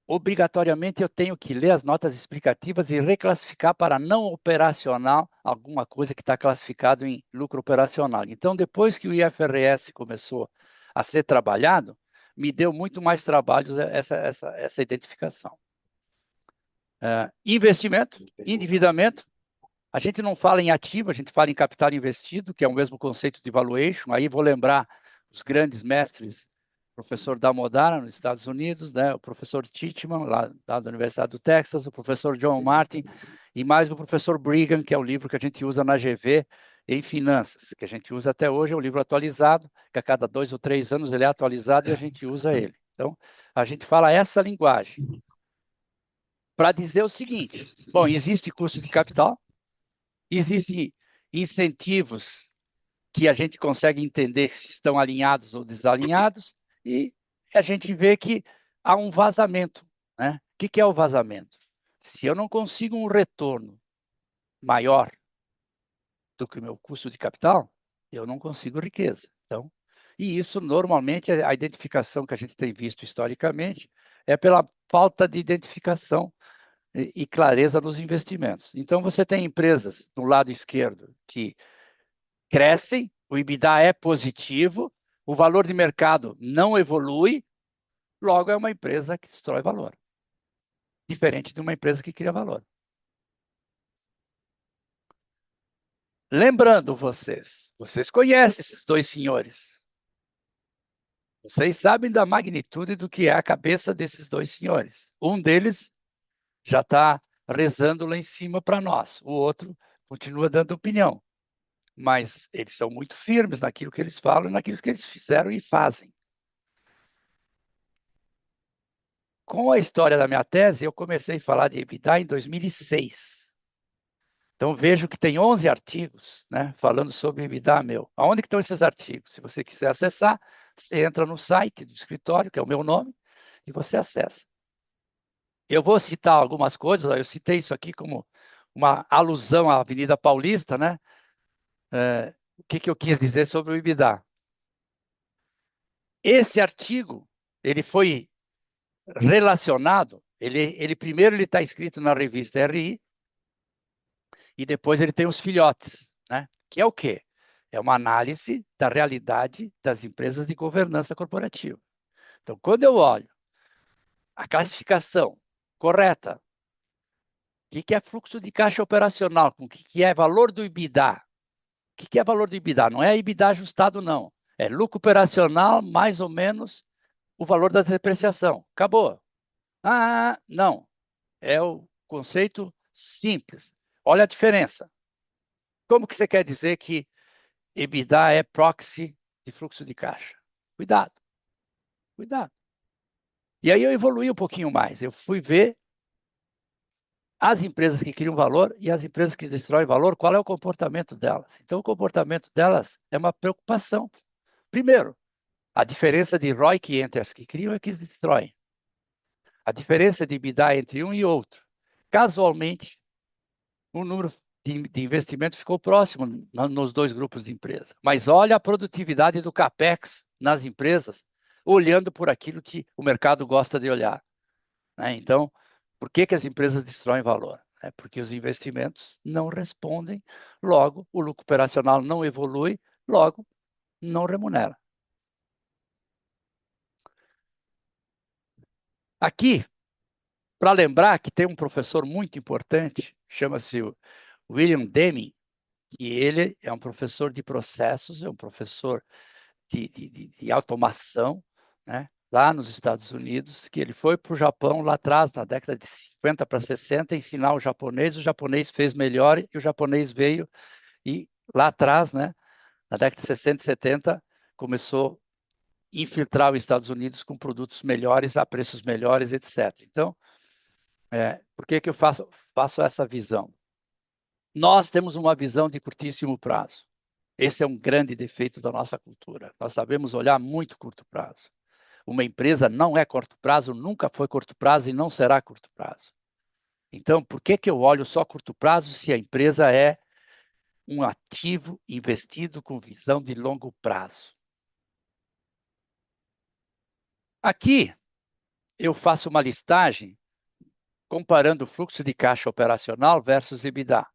obrigatoriamente eu tenho que ler as notas explicativas e reclassificar para não operacional alguma coisa que está classificado em lucro operacional. Então, depois que o IFRS começou a ser trabalhado, me deu muito mais trabalho essa identificação. Investimento, endividamento. A gente não fala em ativo, a gente fala em capital investido, que é o mesmo conceito de valuation. Aí vou lembrar os grandes mestres, o professor Damodara, nos Estados Unidos, né? O professor Titchman, lá da Universidade do Texas, o professor John Martin, e mais o professor Brigham, que é o livro que a gente usa na GV em finanças, que a gente usa até hoje, é um livro atualizado, que a cada 2 ou 3 anos ele é atualizado e a gente usa ele. Então, a gente fala essa linguagem. para dizer o seguinte: bom, existe custo de capital, existem incentivos que a gente consegue entender se estão alinhados ou desalinhados, e a gente vê que há um vazamento, né? O que é o vazamento? Se eu não consigo um retorno maior do que o meu custo de capital, eu não consigo riqueza. Então, e isso normalmente a identificação que a gente tem visto historicamente é pela falta de identificação e clareza nos investimentos. Então, você tem empresas no lado esquerdo que crescem, o EBITDA é positivo, o valor de mercado não evolui, logo é uma empresa que destrói valor. Diferente de uma empresa que cria valor. Lembrando vocês conhecem esses dois senhores. Vocês sabem da magnitude do que é a cabeça desses dois senhores. Um deles já está rezando lá em cima para nós, o outro continua dando opinião. Mas eles são muito firmes naquilo que eles falam e naquilo que eles fizeram e fazem. Com a história da minha tese, eu comecei a falar de EBITDA em 2006. Então, vejo que tem 11 artigos, né, falando sobre EBITDA meu. Aonde que estão esses artigos? Se você quiser acessar, você entra no site do escritório, que é o meu nome, e você acessa. Eu vou citar algumas coisas, eu citei isso aqui como uma alusão à Avenida Paulista, né? O que eu quis dizer sobre o EBITDA? Esse artigo, ele foi relacionado, primeiro ele está escrito na revista RI, e depois ele tem os filhotes, né? Que é o quê? É uma análise da realidade das empresas de governança corporativa. Então, quando eu olho a classificação correta, o que é fluxo de caixa operacional, com o que é valor do EBITDA? O que é valor do EBITDA? Não é EBITDA ajustado, não. É lucro operacional mais ou menos o valor da depreciação. Acabou. Ah, não. É o conceito simples. Olha a diferença. Como que você quer dizer que EBITDA é proxy de fluxo de caixa? Cuidado. Cuidado. E aí eu evoluí um pouquinho mais. Eu fui ver as empresas que criam valor e as empresas que destroem valor, qual é o comportamento delas. Então, o comportamento delas é uma preocupação. Primeiro, a diferença de ROIC entre as que criam e as que destroem. A diferença de EBITDA entre um e outro. Casualmente, o número de investimento ficou próximo nos dois grupos de empresas. Mas olha a produtividade do CAPEX nas empresas, olhando por aquilo que o mercado gosta de olhar. Né? Então, por que as empresas destroem valor? É porque os investimentos não respondem, logo o lucro operacional não evolui, logo não remunera. Aqui, para lembrar que tem um professor muito importante, chama-se William Deming, e ele é um professor de processos, é um professor de automação, né? Lá nos Estados Unidos, que ele foi para o Japão lá atrás, na década de 50 para 60, ensinar o japonês fez melhor e o japonês veio e lá atrás, né, na década de 60 e 70, começou a infiltrar os Estados Unidos com produtos melhores, a preços melhores, etc. Então, por que eu faço essa visão? Nós temos uma visão de curtíssimo prazo. Esse é um grande defeito da nossa cultura. Nós sabemos olhar muito curto prazo. Uma empresa não é curto prazo, nunca foi curto prazo e não será curto prazo. Então, por que eu olho só curto prazo se a empresa é um ativo investido com visão de longo prazo? Aqui, eu faço uma listagem comparando o fluxo de caixa operacional versus EBITDA.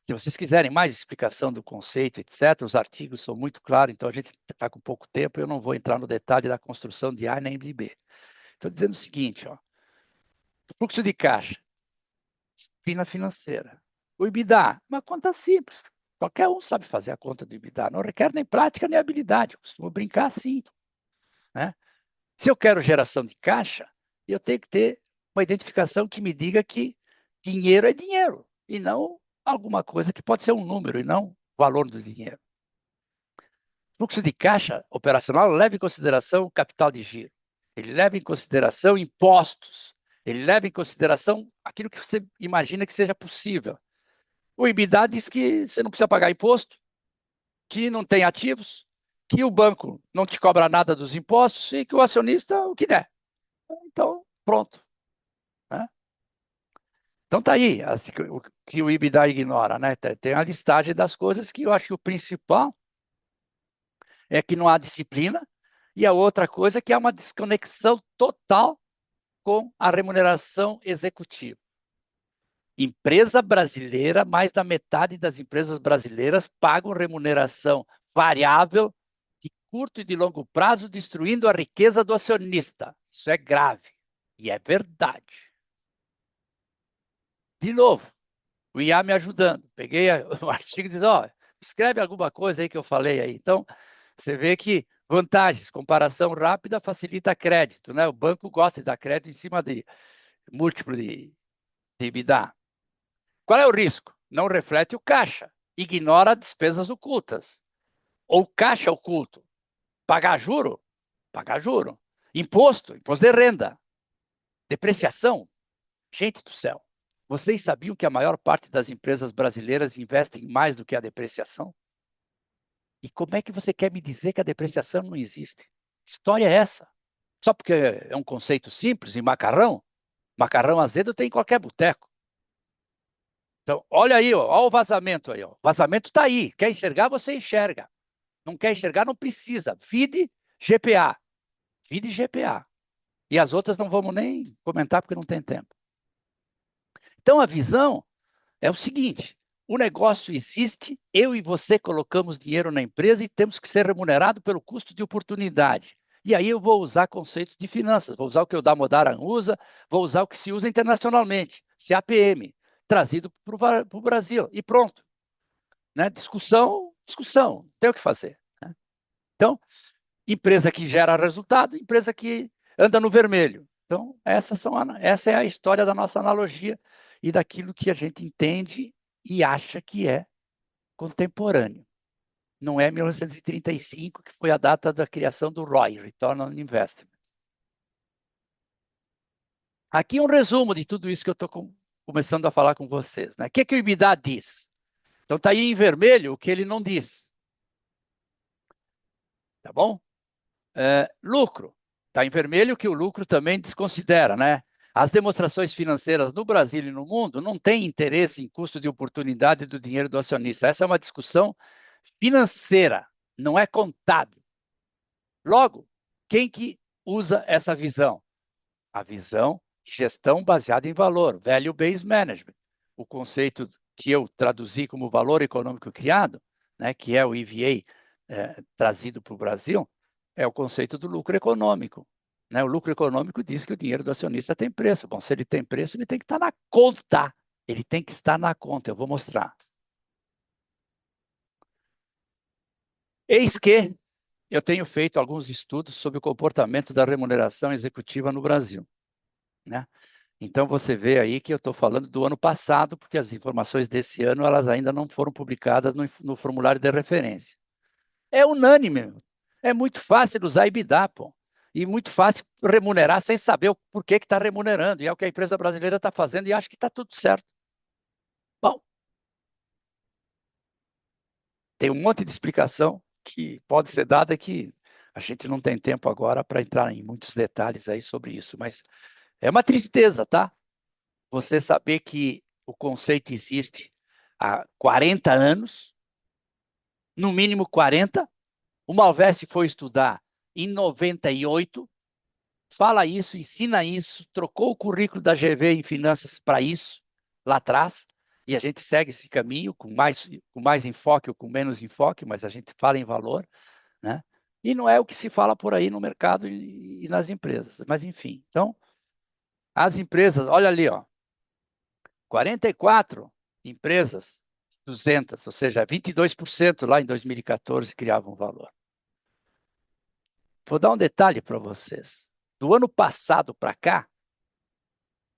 Se vocês quiserem mais explicação do conceito, etc., os artigos são muito claros, então a gente está com pouco tempo, eu não vou entrar no detalhe da construção de A nem de B. Estou dizendo o seguinte, ó, fluxo de caixa, disciplina financeira. O EBITDA, uma conta simples, qualquer um sabe fazer a conta do EBITDA, não requer nem prática nem habilidade, eu costumo brincar assim. Né? Se eu quero geração de caixa, eu tenho que ter uma identificação que me diga que dinheiro é dinheiro, e não alguma coisa que pode ser um número e não o valor do dinheiro. Fluxo de caixa operacional leva em consideração capital de giro. Ele leva em consideração impostos. Ele leva em consideração aquilo que você imagina que seja possível. O EBITDA diz que você não precisa pagar imposto, que não tem ativos, que o banco não te cobra nada dos impostos e que o acionista o que der. Então, pronto. Né? Então tá aí o que o EBITDA ignora, né? Tem a listagem das coisas que eu acho que o principal é que não há disciplina e a outra coisa é que há uma desconexão total com a remuneração executiva. Empresa brasileira, mais da metade das empresas brasileiras pagam remuneração variável de curto e de longo prazo, destruindo a riqueza do acionista. Isso é grave e é verdade. De novo, o IA me ajudando. Peguei o artigo e disse, ó, escreve alguma coisa aí que eu falei aí. Então, você vê que vantagens, comparação rápida facilita crédito, né? O banco gosta de dar crédito em cima de múltiplo de EBITDA. Qual é o risco? Não reflete o caixa, ignora despesas ocultas. Ou caixa oculto. Pagar juro? Pagar juro. Imposto de renda. Depreciação? Gente do céu. Vocês sabiam que a maior parte das empresas brasileiras investem mais do que a depreciação? E como é que você quer me dizer que a depreciação não existe? Que história é essa? Só porque é um conceito simples em macarrão? Macarrão azedo tem em qualquer boteco. Então, olha aí, ó, olha o vazamento aí. Ó. O vazamento está aí. Quer enxergar, você enxerga. Não quer enxergar, não precisa. Vide GPA. Vide GPA. E as outras não vamos nem comentar porque não tem tempo. Então, a visão é o seguinte, o negócio existe, eu e você colocamos dinheiro na empresa e temos que ser remunerado pelo custo de oportunidade. E aí eu vou usar conceitos de finanças, vou usar o que o Damodaran usa, vou usar o que se usa internacionalmente, CAPM, trazido para o Brasil, e pronto. Né? Discussão, tem o que fazer. Né? Então, empresa que gera resultado, empresa que anda no vermelho. Então, essa é a história da nossa analogia e daquilo que a gente entende e acha que é contemporâneo. Não é 1935, que foi a data da criação do ROI, Return on Investment. Aqui um resumo de tudo isso que eu estou começando a falar com vocês. Né? O que o EBITDA diz? Então, está aí em vermelho o que ele não diz. Tá bom? Lucro. Está em vermelho o que o lucro também desconsidera, né? As demonstrações financeiras no Brasil e no mundo não têm interesse em custo de oportunidade do dinheiro do acionista. Essa é uma discussão financeira, não é contábil. Logo, quem que usa essa visão? A visão de gestão baseada em valor, Value-Based Management. O conceito que eu traduzi como valor econômico criado, né, que é o EVA trazido para o Brasil, é o conceito do lucro econômico. Né? O lucro econômico diz que o dinheiro do acionista tem preço. Bom, se ele tem preço, ele tem que estar na conta. Ele tem que estar na conta. Eu vou mostrar. Eis que eu tenho feito alguns estudos sobre o comportamento da remuneração executiva no Brasil. Né? Então, você vê aí que eu estou falando do ano passado, porque as informações desse ano elas ainda não foram publicadas no formulário de referência. É unânime. É muito fácil usar EBITDA, pô. E muito fácil remunerar sem saber o porquê que está remunerando. E é o que a empresa brasileira está fazendo e acho que está tudo certo. Bom, tem um monte de explicação que pode ser dada que a gente não tem tempo agora para entrar em muitos detalhes aí sobre isso, mas é uma tristeza, tá? Você saber que o conceito existe há 40 anos, no mínimo 40. O Malvesi foi estudar em 98, fala isso, ensina isso, trocou o currículo da GV em finanças para isso, lá atrás, e a gente segue esse caminho com mais enfoque ou com menos enfoque, mas a gente fala em valor, né? E não é o que se fala por aí no mercado e nas empresas. Mas, enfim, então, as empresas, olha ali, ó, 44 empresas, 200, ou seja, 22% lá em 2014 criavam valor. Vou dar um detalhe para vocês. Do ano passado para cá,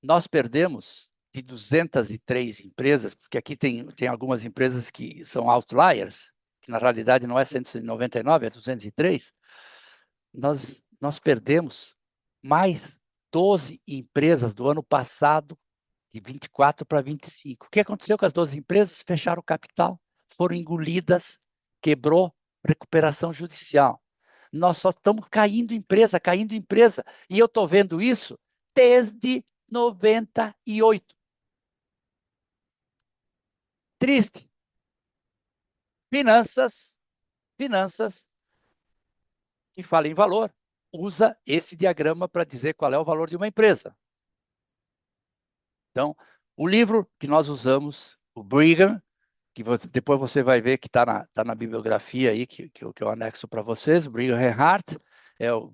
nós perdemos de 203 empresas, porque aqui tem algumas empresas que são outliers, que na realidade não é 199, é 203. Nós perdemos mais 12 empresas do ano passado, de 24 para 25. O que aconteceu com as 12 empresas? Fecharam o capital, foram engolidas, quebrou, recuperação judicial. Nós só estamos caindo empresa. E eu estou vendo isso desde 98. Triste. Finanças, que fala em valor, usa esse diagrama para dizer qual é o valor de uma empresa. Então, o livro que nós usamos, o Brigham, que depois você vai ver que está na bibliografia aí, que eu anexo para vocês, Brigham Reinhardt, é o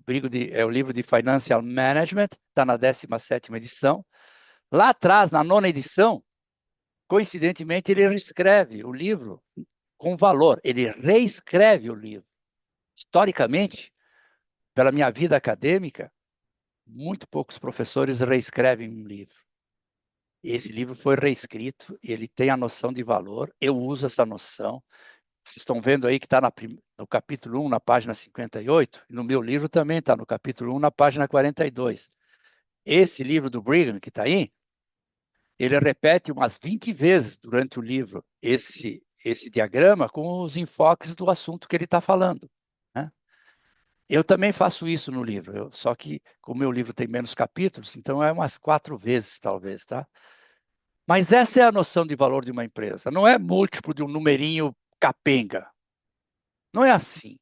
livro de Financial Management, está na 17ª edição. Lá atrás, na 9ª edição, coincidentemente, ele reescreve o livro com valor, ele reescreve o livro. Historicamente, pela minha vida acadêmica, muito poucos professores reescrevem um livro. Esse livro foi reescrito, ele tem a noção de valor, eu uso essa noção. Vocês estão vendo aí que está no capítulo 1, na página 58, e no meu livro também está no capítulo 1, na página 42. Esse livro do Brigham, que está aí, ele repete umas 20 vezes durante o livro esse diagrama com os enfoques do assunto que ele está falando, né? Eu também faço isso no livro, só que como o meu livro tem menos capítulos, então é umas 4 vezes, talvez, tá? Mas essa é a noção de valor de uma empresa, não é múltiplo de um numerinho capenga. Não é assim.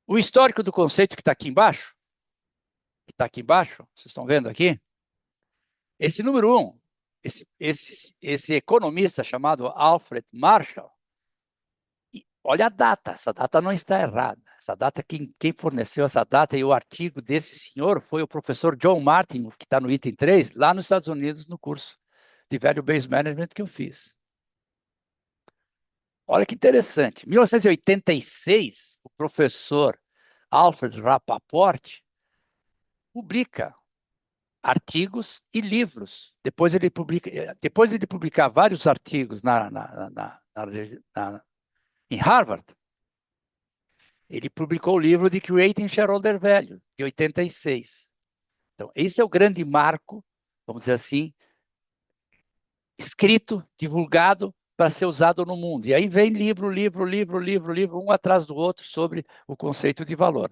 O histórico do conceito que está aqui embaixo, vocês estão vendo aqui? Esse número 1, esse economista chamado Alfred Marshall, olha a data, essa data não está errada. Essa data, quem forneceu essa data e o artigo desse senhor foi o professor John Martin, que está no item 3, lá nos Estados Unidos, no curso de Value Based Management que eu fiz. Olha que interessante. Em 1986, o professor Alfred Rappaport publica artigos e livros. Depois de ele publicar vários artigos em Harvard, ele publicou o livro de Creating Shareholder Value, de 86. Então, esse é o grande marco, vamos dizer assim, escrito, divulgado, para ser usado no mundo. E aí vem livro, um atrás do outro sobre o conceito de valor.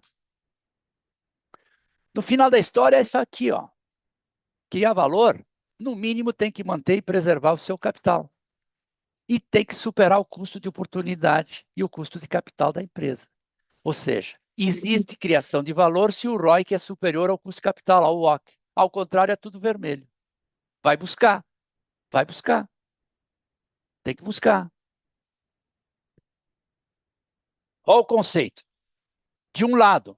No final da história é isso aqui, ó. Criar valor, no mínimo tem que manter e preservar o seu capital. E tem que superar o custo de oportunidade e o custo de capital da empresa. Ou seja, existe criação de valor se o ROIC é superior ao custo de capital, ao WACC. Ao contrário, é tudo vermelho. Vai buscar. Tem que buscar. Olha o conceito. De um lado,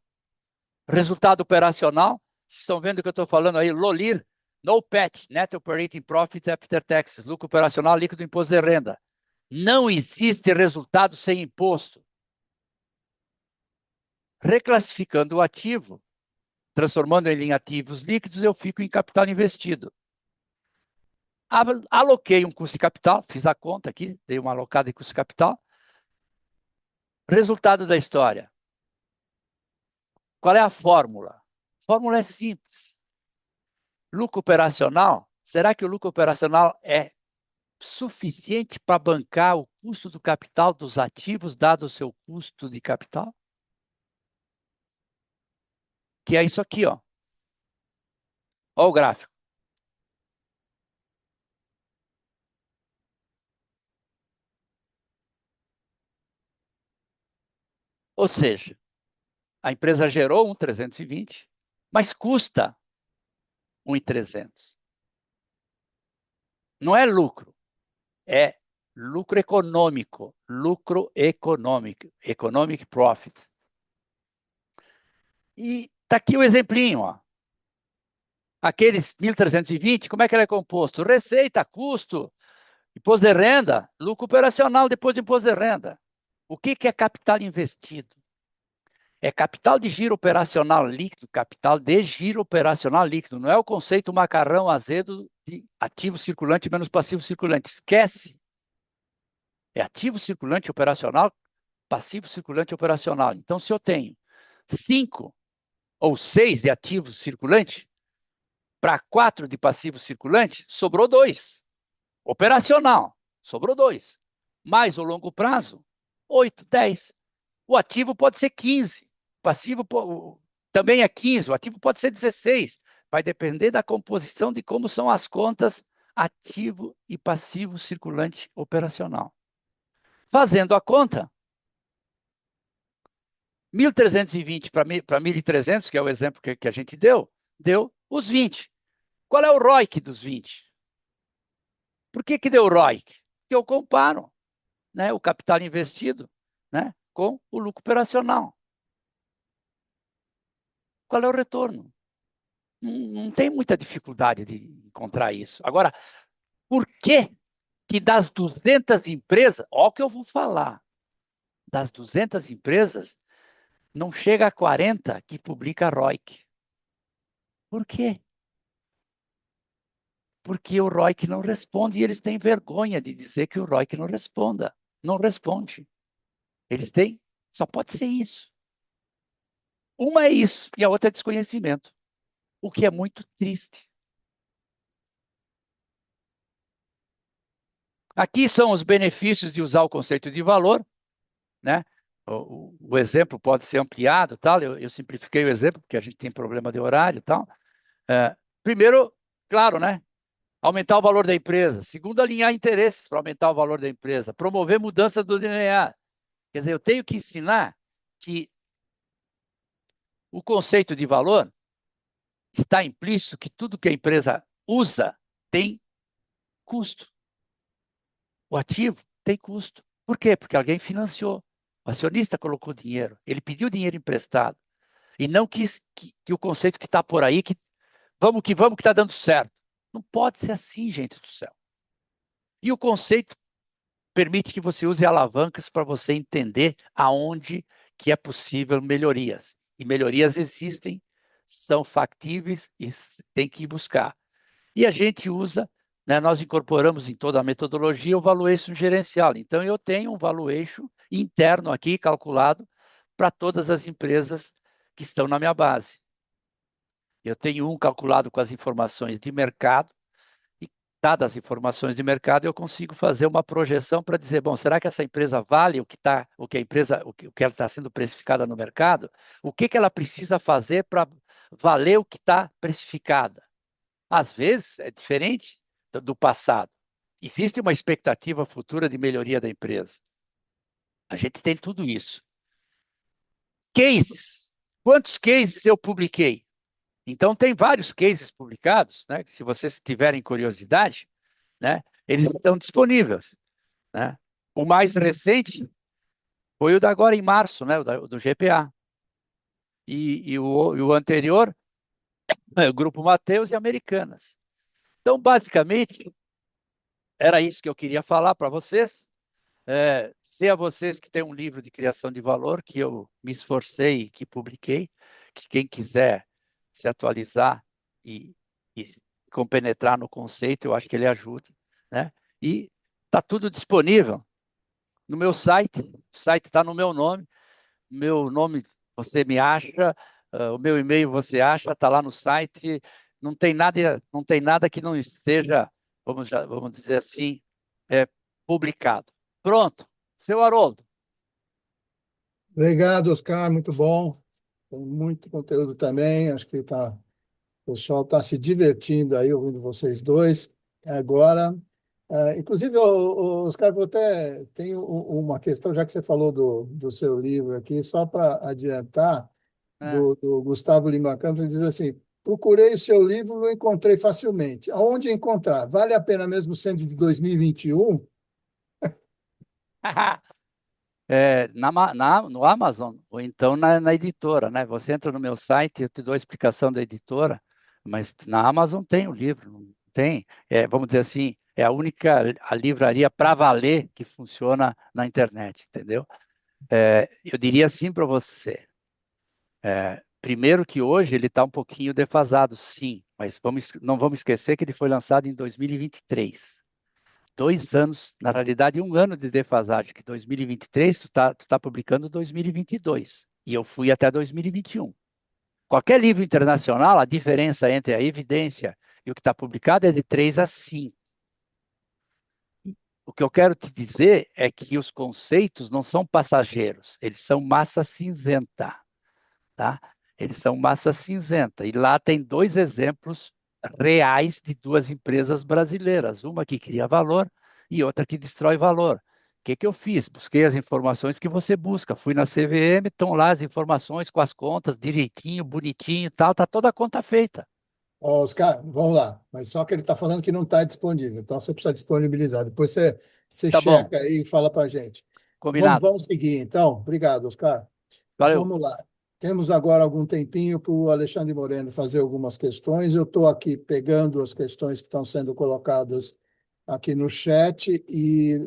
resultado operacional, vocês estão vendo o que eu estou falando aí, LOLIR, No PAT, Net Operating Profit After Taxes, lucro operacional líquido do imposto de renda. Não existe resultado sem imposto. Reclassificando o ativo, transformando ele em ativos líquidos, eu fico em capital investido. Aloquei um custo de capital, fiz a conta aqui, dei uma alocada em custo de capital. Resultado da história. Qual é a fórmula? A fórmula é simples. Lucro operacional, será que o lucro operacional é suficiente para bancar o custo do capital dos ativos, dado o seu custo de capital? Que é isso aqui, ó. Olha o gráfico. Ou seja, a empresa gerou 1,320, mas custa 1,300. Não é lucro, é lucro econômico, economic profit. E está aqui o exemplinho, ó. Aqueles 1.320, como é que ele é composto? Receita, custo, imposto de renda, lucro operacional depois do imposto de renda. O que é capital investido? É capital de giro operacional líquido, capital de giro operacional líquido. Não é o conceito macarrão azedo de ativo circulante menos passivo circulante. Esquece. É ativo circulante operacional passivo circulante operacional. Então, se eu tenho 5 ou 6 de ativo circulante, para 4 de passivo circulante, sobrou 2. Operacional, sobrou 2. Mais o longo prazo, 8, 10. O ativo pode ser 15. O passivo também é 15. O ativo pode ser 16. Vai depender da composição de como são as contas ativo e passivo circulante operacional. Fazendo a conta, 1.320 para 1.300, que é o exemplo que a gente deu os 20. Qual é o ROIC dos 20? Por que deu ROIC? Porque eu comparo, né, o capital investido, né, com o lucro operacional. Qual é o retorno? Não tem muita dificuldade de encontrar isso. Agora, por que das 200 empresas, olha o que eu vou falar, das 200 empresas, não chega a 40 que publica ROIC? Por quê? Porque o ROIC não responde e eles têm vergonha de dizer que o ROIC não responda. Não responde. Eles têm, só pode ser isso. Uma é isso e a outra é desconhecimento, o que é muito triste. Aqui são os benefícios de usar o conceito de valor, né? O exemplo pode ser ampliado, tal. Eu simplifiquei o exemplo porque a gente tem problema de horário, tal. Primeiro, claro, né? Aumentar o valor da empresa. Segundo, alinhar interesses para aumentar o valor da empresa. Promover mudança do DNA. Quer dizer, eu tenho que ensinar que o conceito de valor está implícito que tudo que a empresa usa tem custo. O ativo tem custo. Por quê? Porque alguém financiou. O acionista colocou dinheiro. Ele pediu dinheiro emprestado. E não quis que o conceito que está por aí, que vamos que está dando certo. Não pode ser assim, gente do céu. E o conceito permite que você use alavancas para você entender aonde que é possível melhorias. E melhorias existem, são factíveis e tem que ir buscar. E a gente usa, né, nós incorporamos em toda a metodologia o valuation gerencial. Então, eu tenho um valuation interno aqui calculado para todas as empresas que estão na minha base. Eu tenho um calculado com as informações de mercado, e dadas as informações de mercado, eu consigo fazer uma projeção para dizer, bom, será que essa empresa vale o que ela está sendo precificada no mercado? O que ela precisa fazer para valer o que está precificada? Às vezes é diferente do passado. Existe uma expectativa futura de melhoria da empresa. A gente tem tudo isso. Cases. Quantos cases eu publiquei? Então, tem vários cases publicados, né? Se vocês tiverem curiosidade, né? Eles estão disponíveis, né? O mais recente foi o da agora em março, né? O do GPA. E o anterior, o Grupo Mateus e Americanas. Então, basicamente, era isso que eu queria falar para vocês. Sei a vocês que tem um livro de criação de valor que eu me esforcei e que publiquei, que quem quiser se atualizar e compenetrar no conceito, eu acho que ele ajuda, né? E está tudo disponível no meu site, o site está no meu nome você me acha, o meu e-mail você acha, está lá no site, não tem nada que não esteja, vamos dizer assim, publicado. Pronto, seu Haroldo. Obrigado, Oscar, muito bom. Tem muito conteúdo também, acho que o pessoal está se divertindo aí ouvindo vocês dois. Agora, inclusive, Oscar, vou até tenho uma questão, já que você falou do seu livro aqui, só para adiantar, do Gustavo Lima Campos, ele diz assim: procurei o seu livro, não encontrei facilmente. Aonde encontrar? Vale a pena mesmo sendo de 2021? No Amazon, ou então na editora, né? Você entra no meu site, eu te dou a explicação da editora, mas na Amazon tem o livro, não tem, vamos dizer assim, é a única a livraria para valer que funciona na internet, entendeu? Eu diria assim para você, primeiro que hoje ele está um pouquinho defasado, sim, mas não vamos esquecer que ele foi lançado em 2023. 2 anos, na realidade, 1 ano de defasagem, que 2023 tu tá publicando 2022, e eu fui até 2021. Qualquer livro internacional, a diferença entre a evidência e o que está publicado é de 3 a 5. O que eu quero te dizer é que os conceitos não são passageiros, eles são massa cinzenta, tá? Eles são massa cinzenta. E lá tem 2 exemplos reais de 2 empresas brasileiras, uma que cria valor e outra que destrói valor. O que que eu fiz? Busquei as informações que você busca. Fui na CVM, estão lá as informações com as contas direitinho, bonitinho e tal, tá toda a conta feita. Ó, Oscar, vamos lá. Mas só que ele está falando que não está disponível, então você precisa disponibilizar. Depois você Tá bom, checa aí e fala para a gente. combinado. Vamos seguir, então. Obrigado, Oscar. Valeu. Vamos lá. Temos agora algum tempinho para o Alexandre Moreno fazer algumas questões. Eu estou aqui pegando as questões que estão sendo colocadas aqui no chat e,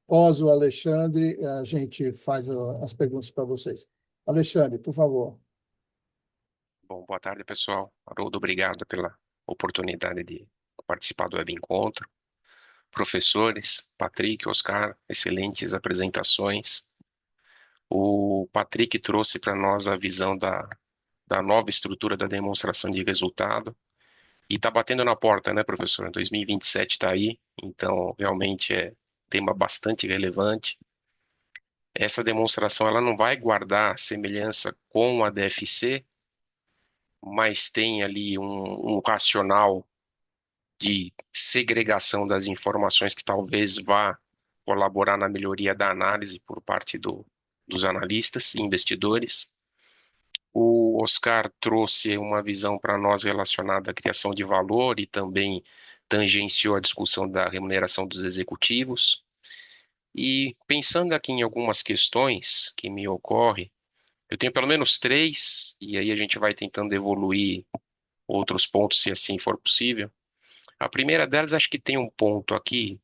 após o Alexandre, a gente faz as perguntas para vocês. Alexandre, por favor. Bom, boa tarde, pessoal. Haroldo, obrigado pela oportunidade de participar do web encontro. Professores, Patrick, Oscar, excelentes apresentações. O Patrick trouxe para nós a visão da nova estrutura da demonstração de resultado. E está batendo na porta, né, professor? 2027 está aí, então realmente é tema bastante relevante. Essa demonstração ela não vai guardar semelhança com a DFC, mas tem ali um racional de segregação das informações que talvez vá colaborar na melhoria da análise por parte dos analistas e investidores. O Oscar trouxe uma visão para nós relacionada à criação de valor e também tangenciou a discussão da remuneração dos executivos. E pensando aqui em algumas questões que me ocorrem, eu tenho pelo menos 3, e aí a gente vai tentando evoluir outros pontos, se assim for possível. A primeira delas, acho que tem um ponto aqui,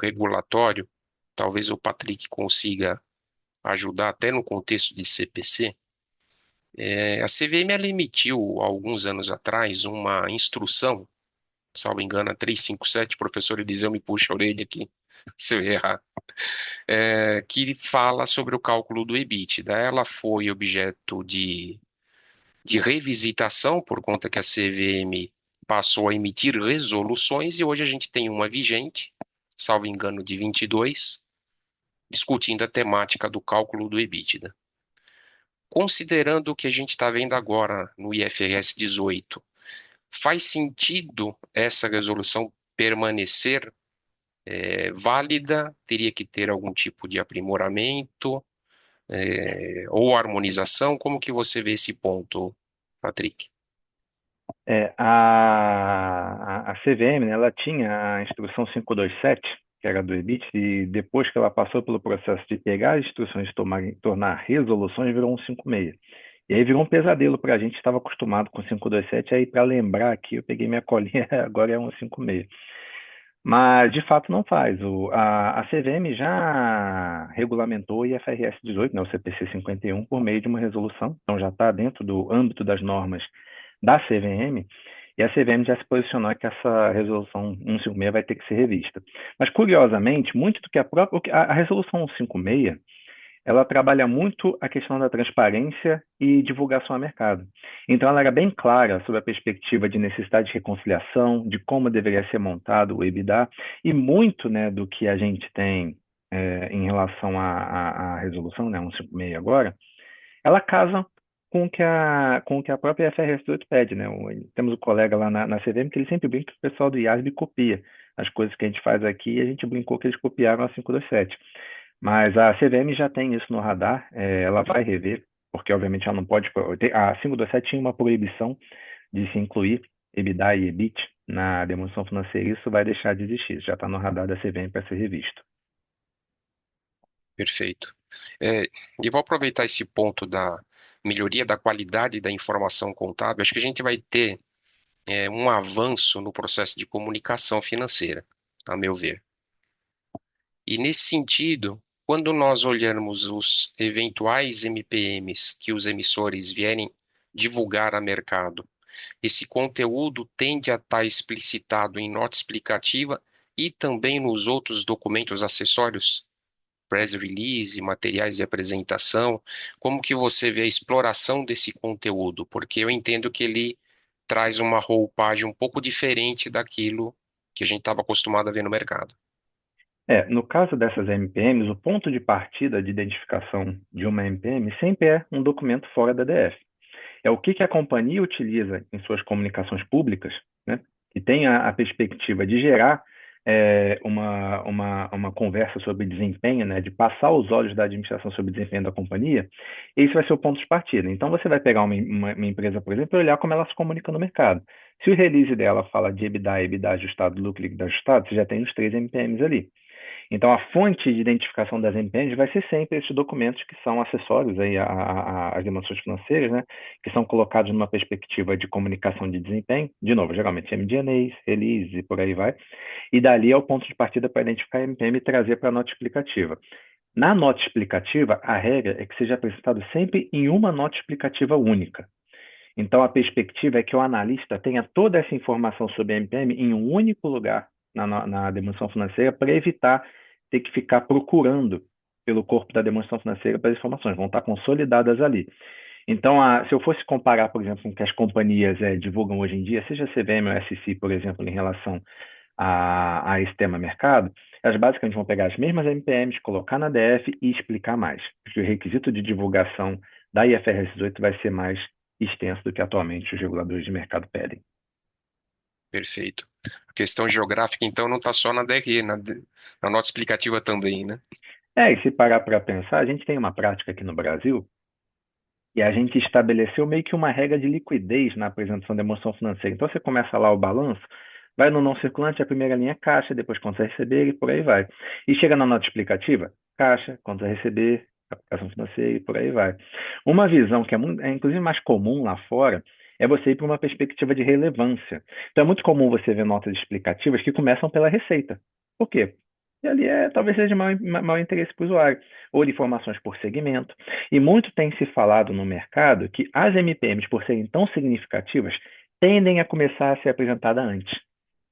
regulatório, talvez o Patrick consiga ajudar até no contexto de CPC. A CVM ela emitiu, há alguns anos atrás, uma instrução, salvo engano, a 357, professor Eliseu me puxa a orelha aqui, se eu errar, que fala sobre o cálculo do EBITDA. Ela foi objeto de revisitação, por conta que a CVM passou a emitir resoluções, e hoje a gente tem uma vigente, salvo engano, de 22, discutindo a temática do cálculo do EBITDA. Considerando o que a gente está vendo agora no IFRS 18, faz sentido essa resolução permanecer válida? Teria que ter algum tipo de aprimoramento ou harmonização? Como que você vê esse ponto, Patrick? A CVM, né, ela tinha a instrução 527, que era do EBIT, e depois que ela passou pelo processo de pegar as instruções e tornar resoluções, virou um 56. E aí virou um pesadelo para a gente, estava acostumado com 527, aí para lembrar aqui, eu peguei minha colinha, agora é um 56. Mas, de fato, não faz. A CVM já regulamentou o IFRS 18, né, o CPC 51, por meio de uma resolução, então já está dentro do âmbito das normas da CVM, e a CVM já se posicionou que essa resolução 156 vai ter que ser revista. Mas, curiosamente, muito do que a resolução 156, ela trabalha muito a questão da transparência e divulgação a mercado. Então, ela era bem clara sobre a perspectiva de necessidade de reconciliação, de como deveria ser montado o EBITDA, e muito, né, do que a gente tem em relação à resolução, né, 156 agora, ela casa com o que a própria FRS 18 pede, né? Temos um colega lá na CVM que ele sempre brinca que o pessoal do IASB copia as coisas que a gente faz aqui, e a gente brincou que eles copiaram a 527. Mas a CVM já tem isso no radar, ela vai rever, porque obviamente ela não pode. A 527 tinha uma proibição de se incluir EBITDA e EBIT na demonstração financeira, isso vai deixar de existir, já está no radar da CVM para ser revisto. Perfeito. E vou aproveitar esse ponto da melhoria da qualidade da informação contábil. Acho que a gente vai ter um avanço no processo de comunicação financeira, a meu ver. E nesse sentido, quando nós olharmos os eventuais MPMs que os emissores vierem divulgar a mercado, esse conteúdo tende a estar explicitado em nota explicativa e também nos outros documentos acessórios, press release, materiais de apresentação? Como que você vê a exploração desse conteúdo? Porque eu entendo que ele traz uma roupagem um pouco diferente daquilo que a gente estava acostumado a ver no mercado. No caso dessas MPMs, o ponto de partida de identificação de uma MPM sempre é um documento fora da DF. É o que a companhia utiliza em suas comunicações públicas, né, que tem a perspectiva de gerar uma conversa sobre desempenho, né, de passar os olhos da administração sobre o desempenho da companhia. Esse vai ser o ponto de partida. Então, você vai pegar uma empresa, por exemplo, e olhar como ela se comunica no mercado. Se o release dela fala de EBITDA, EBITDA ajustado, lucro líquido ajustado, você já tem os 3 MPMs ali. Então, a fonte de identificação das MPMs vai ser sempre esses documentos que são acessórios aí às demonstrações financeiras, né, que são colocados numa perspectiva de comunicação de desempenho, de novo, geralmente MD&As, release e por aí vai, e dali é o ponto de partida para identificar a MPM e trazer para a nota explicativa. Na nota explicativa, a regra é que seja apresentado sempre em uma nota explicativa única. Então, a perspectiva é que o analista tenha toda essa informação sobre a MPM em um único lugar na demonstração financeira para evitar ter que ficar procurando pelo corpo da demonstração financeira para as informações, vão estar consolidadas ali. Então, se eu fosse comparar, por exemplo, com o que as companhias divulgam hoje em dia, seja a CVM ou a SEC, por exemplo, em relação a esse tema mercado, elas basicamente vão pegar as mesmas MPMs, colocar na DF e explicar mais, porque o requisito de divulgação da IFRS 18 vai ser mais extenso do que atualmente os reguladores de mercado pedem. Perfeito. A questão geográfica, então, não está só na DRE, na nota explicativa também, né? E se parar para pensar, a gente tem uma prática aqui no Brasil e a gente estabeleceu meio que uma regra de liquidez na apresentação da demonstração financeira. Então, você começa lá o balanço, vai no não circulante, a primeira linha é caixa, depois contas a receber e por aí vai. E chega na nota explicativa, caixa, contas a receber, aplicação financeira e por aí vai. Uma visão que é inclusive mais comum lá fora é você ir para uma perspectiva de relevância. Então, é muito comum você ver notas explicativas que começam pela receita. Por quê? E ali talvez seja de maior interesse para o usuário, ou de informações por segmento. E muito tem se falado no mercado que as MPMs, por serem tão significativas, tendem a começar a ser apresentada antes.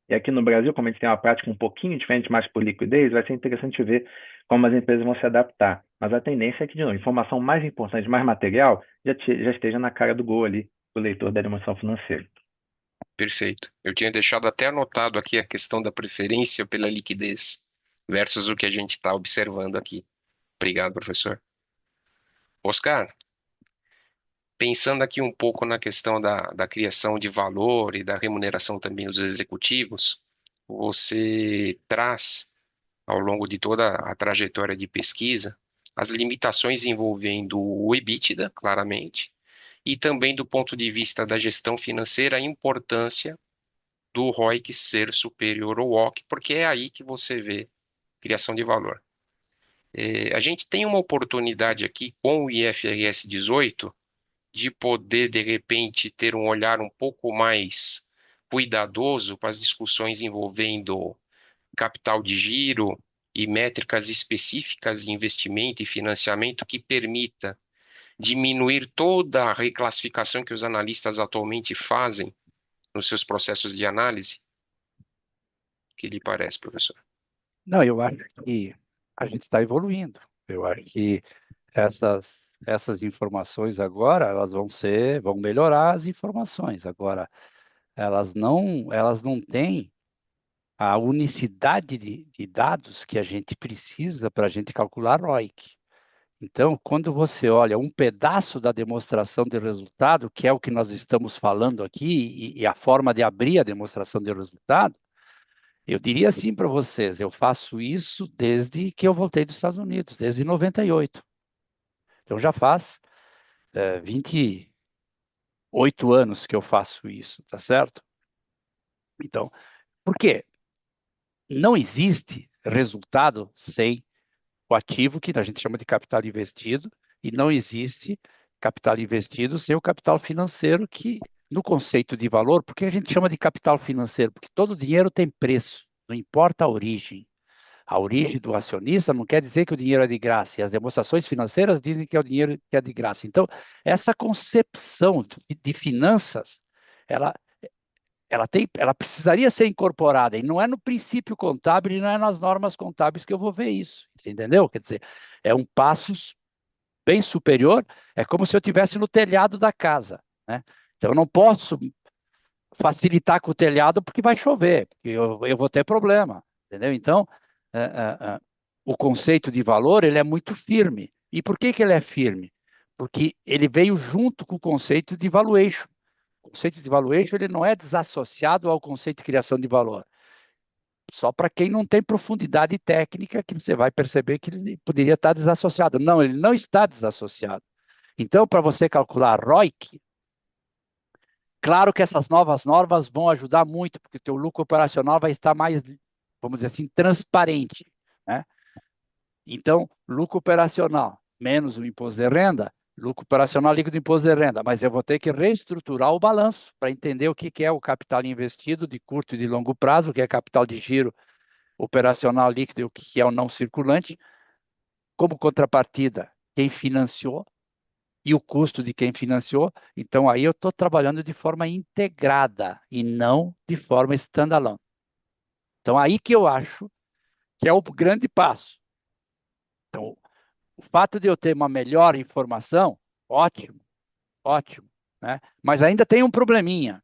E aqui no Brasil, como a gente tem uma prática um pouquinho diferente, mais por liquidez, vai ser interessante ver como as empresas vão se adaptar. Mas a tendência é que, de novo, a informação mais importante, mais material, já esteja na cara do gol ali, do leitor da demonstração financeira. Perfeito. Eu tinha deixado até anotado aqui a questão da preferência pela liquidez versus o que a gente está observando aqui. Obrigado, professor. Oscar, pensando aqui um pouco na questão da criação de valor e da remuneração também dos executivos, você traz, ao longo de toda a trajetória de pesquisa, as limitações envolvendo o EBITDA, claramente, e também do ponto de vista da gestão financeira, a importância do ROIC ser superior ao WOC, porque é aí que você vê criação de valor. A gente tem uma oportunidade aqui com o IFRS 18 de poder, de repente, ter um olhar um pouco mais cuidadoso para as discussões envolvendo capital de giro e métricas específicas de investimento e financiamento que permita diminuir toda a reclassificação que os analistas atualmente fazem nos seus processos de análise? O que lhe parece, professor? Não, eu acho que a gente está evoluindo. Eu acho que essas informações agora, elas vão melhorar as informações. Agora, elas não têm a unicidade de dados que a gente precisa para a gente calcular ROIC. Então, quando você olha um pedaço da demonstração de resultado, que é o que nós estamos falando aqui, e a forma de abrir a demonstração de resultado, eu diria assim para vocês, eu faço isso desde que eu voltei dos Estados Unidos, desde 98. Então, já faz 28 anos que eu faço isso, tá certo? Então, por quê? Não existe resultado sem o ativo que a gente chama de capital investido, e não existe capital investido sem o capital financeiro, que no conceito de valor, por que a gente chama de capital financeiro? Porque todo dinheiro tem preço, não importa a origem. A origem do acionista não quer dizer que o dinheiro é de graça, e as demonstrações financeiras dizem que é o dinheiro que é de graça. Então, essa concepção de finanças, ela precisaria ser incorporada, e não é no princípio contábil e não é nas normas contábeis que eu vou ver isso, entendeu? Quer dizer, é um passo bem superior, é como se eu estivesse no telhado da casa, né? Então, eu não posso facilitar com o telhado porque vai chover, porque eu vou ter problema, entendeu? Então, é, o conceito de valor, ele é muito firme. E por que que ele é firme? Porque ele veio junto com o conceito de valuation. O conceito de valuation, ele não é desassociado ao conceito de criação de valor. Só para quem não tem profundidade técnica, que você vai perceber que ele poderia estar desassociado. Não, ele não está desassociado. Então, para você calcular ROIC, claro que essas novas normas vão ajudar muito, porque o teu lucro operacional vai estar mais, vamos dizer assim, transparente, né? Então, lucro operacional menos o imposto de renda, lucro operacional líquido do imposto de renda, mas eu vou ter que reestruturar o balanço para entender o que é o capital investido de curto e de longo prazo, o que é capital de giro operacional líquido e o que é o não circulante, como contrapartida, quem financiou e o custo de quem financiou. Então, aí eu estou trabalhando de forma integrada e não de forma standalone. Então, aí que eu acho que é o grande passo. Então, o fato de eu ter uma melhor informação, ótimo, ótimo, né? Mas ainda tem um probleminha,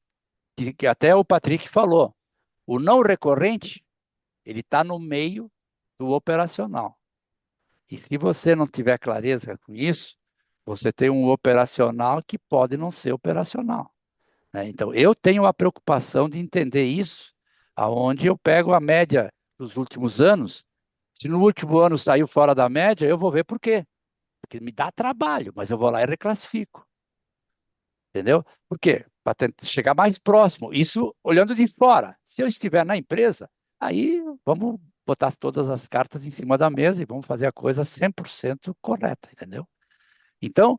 que até o Patrick falou. O não recorrente, ele está no meio do operacional. E se você não tiver clareza com isso, você tem um operacional que pode não ser operacional, né? Então, eu tenho a preocupação de entender isso, aonde eu pego a média dos últimos anos. Se no último ano saiu fora da média, eu vou ver por quê. Porque me dá trabalho, mas eu vou lá e reclassifico. Entendeu? Por quê? Para chegar mais próximo. Isso olhando de fora. Se eu estiver na empresa, aí vamos botar todas as cartas em cima da mesa e vamos fazer a coisa 100% correta, entendeu? Então,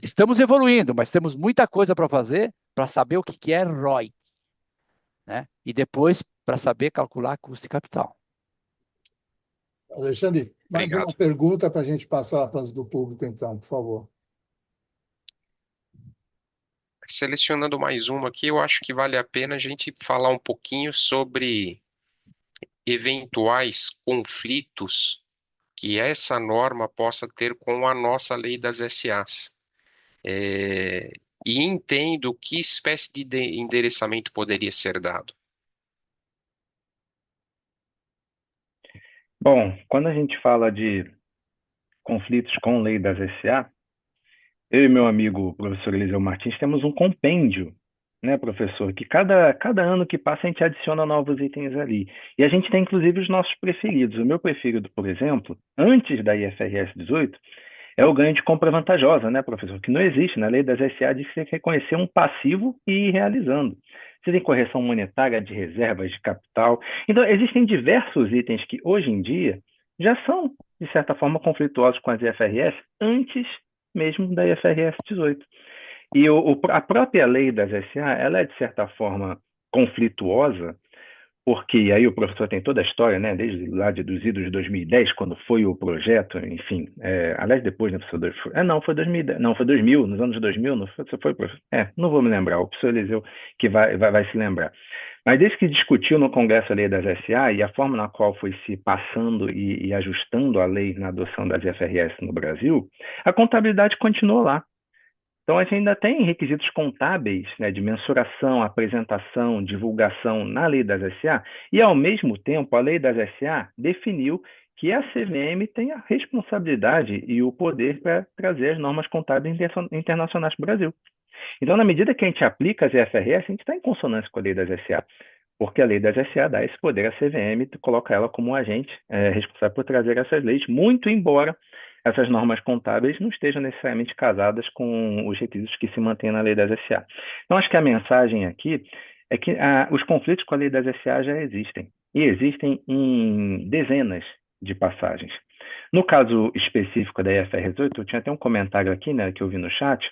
estamos evoluindo, mas temos muita coisa para fazer para saber o que é ROI, né? E depois para saber calcular custo de capital. Alexandre, mais Obrigado. uma pergunta para a gente passar para as do público, então, por favor. Selecionando mais uma aqui, eu acho que vale a pena a gente falar um pouquinho sobre eventuais conflitos que essa norma possa ter com a nossa lei das SAs. E entendo que espécie de endereçamento poderia ser dado. Bom, quando a gente fala de conflitos com lei das SA, eu e meu amigo o professor Eliseu Martins temos um compêndio, né, professor, que cada ano que passa a gente adiciona novos itens ali. E a gente tem, inclusive, os nossos preferidos. O meu preferido, por exemplo, antes da IFRS 18, é o ganho de compra vantajosa, né, professor? Que não existe. Na lei das SA diz que você tem que reconhecer um passivo e ir realizando. Você tem correção monetária de reservas de capital. Então, existem diversos itens que, hoje em dia, já são, de certa forma, conflituosos com as IFRS antes mesmo da IFRS 18. E a própria lei das SA, ela é, de certa forma, conflituosa, porque aí o professor tem toda a história, né, desde lá dos idos de 2010, quando foi o projeto, enfim, aliás, depois, né, professor? Não, foi 2010, não, foi 2000, nos anos 2000, não foi, professor? Não vou me lembrar, o professor Eliseu que vai se lembrar. Mas desde que discutiu no Congresso a lei das SA e a forma na qual foi se passando e ajustando a lei na adoção das IFRS no Brasil, a contabilidade continuou lá. Então, a gente ainda tem requisitos contábeis, né, de mensuração, apresentação, divulgação na lei das SA, e, ao mesmo tempo, a lei das SA definiu que a CVM tem a responsabilidade e o poder para trazer as normas contábeis internacionais para o Brasil. Então, na medida que a gente aplica as IFRS, a gente está em consonância com a lei das SA, porque a lei das SA dá esse poder à CVM e coloca ela como um agente responsável por trazer essas leis, muito embora essas normas contábeis não estejam necessariamente casadas com os requisitos que se mantêm na lei das SA. Então, acho que a mensagem aqui é que os conflitos com a lei das SA já existem, e existem em dezenas de passagens. No caso específico da IFRS 18, eu tinha até um comentário aqui, né, que eu vi no chat.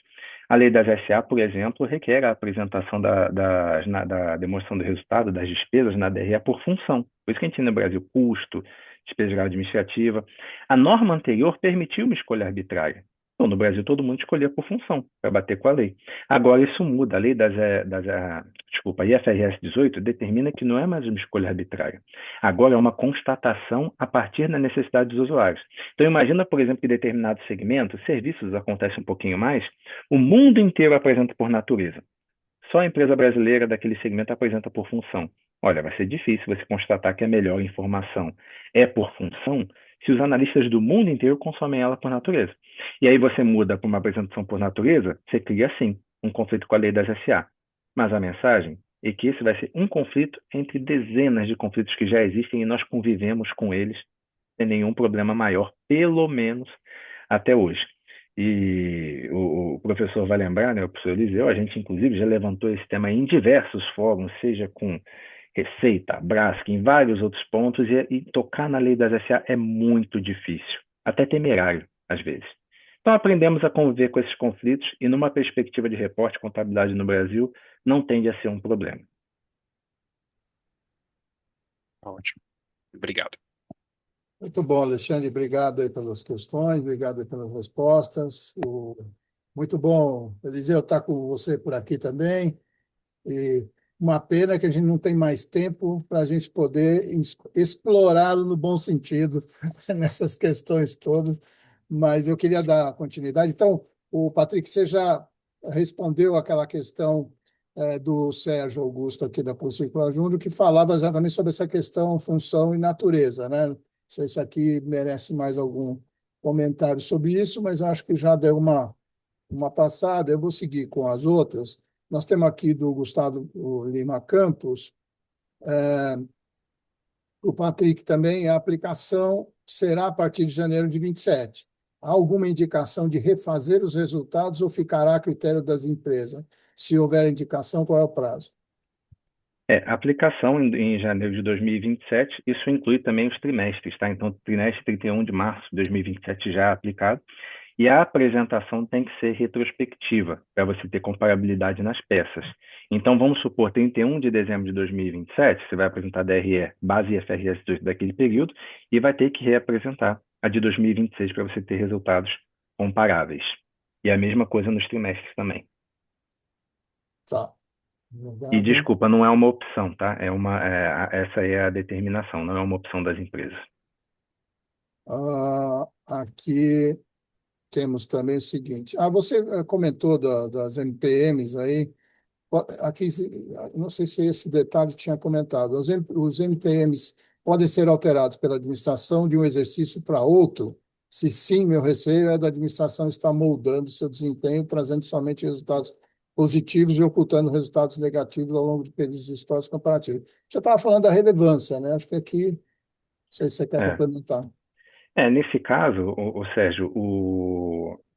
A lei das SA, por exemplo, requer a apresentação da demonstração do resultado das despesas na DRE por função. Por isso que a gente tem no Brasil custo, despesa geral administrativa. A norma anterior permitiu uma escolha arbitrária. Então, no Brasil, todo mundo escolhia por função, para bater com a lei. Agora, isso muda. A lei desculpa, a IFRS 18 determina que não é mais uma escolha arbitrária. Agora é uma constatação a partir da necessidade dos usuários. Então, imagina, por exemplo, que em determinado segmento, serviços acontece um pouquinho mais, o mundo inteiro apresenta por natureza. Só a empresa brasileira daquele segmento apresenta por função. Olha, vai ser difícil você constatar que a melhor informação é por função se os analistas do mundo inteiro consomem ela por natureza. E aí você muda para uma apresentação por natureza, você cria, sim, um conflito com a lei das SA. Mas a mensagem é que esse vai ser um conflito entre dezenas de conflitos que já existem e nós convivemos com eles sem nenhum problema maior, pelo menos até hoje. E o professor vai lembrar, né, o professor Eliseu, a gente inclusive já levantou esse tema em diversos fóruns, seja com Receita, Braskem, em vários outros pontos, e tocar na lei das SA é muito difícil, até temerário, às vezes. Então aprendemos a conviver com esses conflitos e numa perspectiva de reporte e contabilidade no Brasil, não tende a ser um problema. Ótimo. Obrigado. Muito bom, Alexandre. Obrigado aí pelas questões, obrigado aí pelas respostas. Muito bom, Eliseu, estar com você por aqui também. E uma pena que a gente não tem mais tempo para a gente poder explorá-lo no bom sentido nessas questões todas, mas eu queria dar continuidade. Então, o Patrick, você já respondeu aquela questão do Sérgio Augusto aqui da Pulse Circular Júnior, que falava exatamente sobre essa questão função e natureza, né? Não sei se aqui merece mais algum comentário sobre isso, mas acho que já deu uma passada. Eu vou seguir com as outras. Nós temos aqui do Gustavo Lima Campos, o Patrick também, a aplicação será a partir de janeiro de 27. Há alguma indicação de refazer os resultados ou ficará a critério das empresas? Se houver indicação, qual é o prazo? A aplicação em janeiro de 2027, isso inclui também os trimestres, tá? Então, trimestre 31 de março de 2027 já é aplicado. E a apresentação tem que ser retrospectiva, para você ter comparabilidade nas peças. Então, vamos supor, 31 de dezembro de 2027, você vai apresentar a DRE base IFRS 2 daquele período e vai ter que reapresentar a de 2026 para você ter resultados comparáveis. E a mesma coisa nos trimestres também. Tá. E desculpa, não é uma opção, tá? Essa é a determinação, não é uma opção das empresas. Aqui temos também o seguinte. Você comentou das MPMs aí. Aqui, não sei se esse detalhe tinha comentado. Os MPMs podem ser alterados pela administração de um exercício para outro? Se sim, meu receio é da administração estar moldando seu desempenho, trazendo somente resultados positivos e ocultando resultados negativos ao longo de períodos históricos comparativos. Já estava falando da relevância, né? Acho que aqui, não sei se você quer complementar. Nesse caso, Sérgio,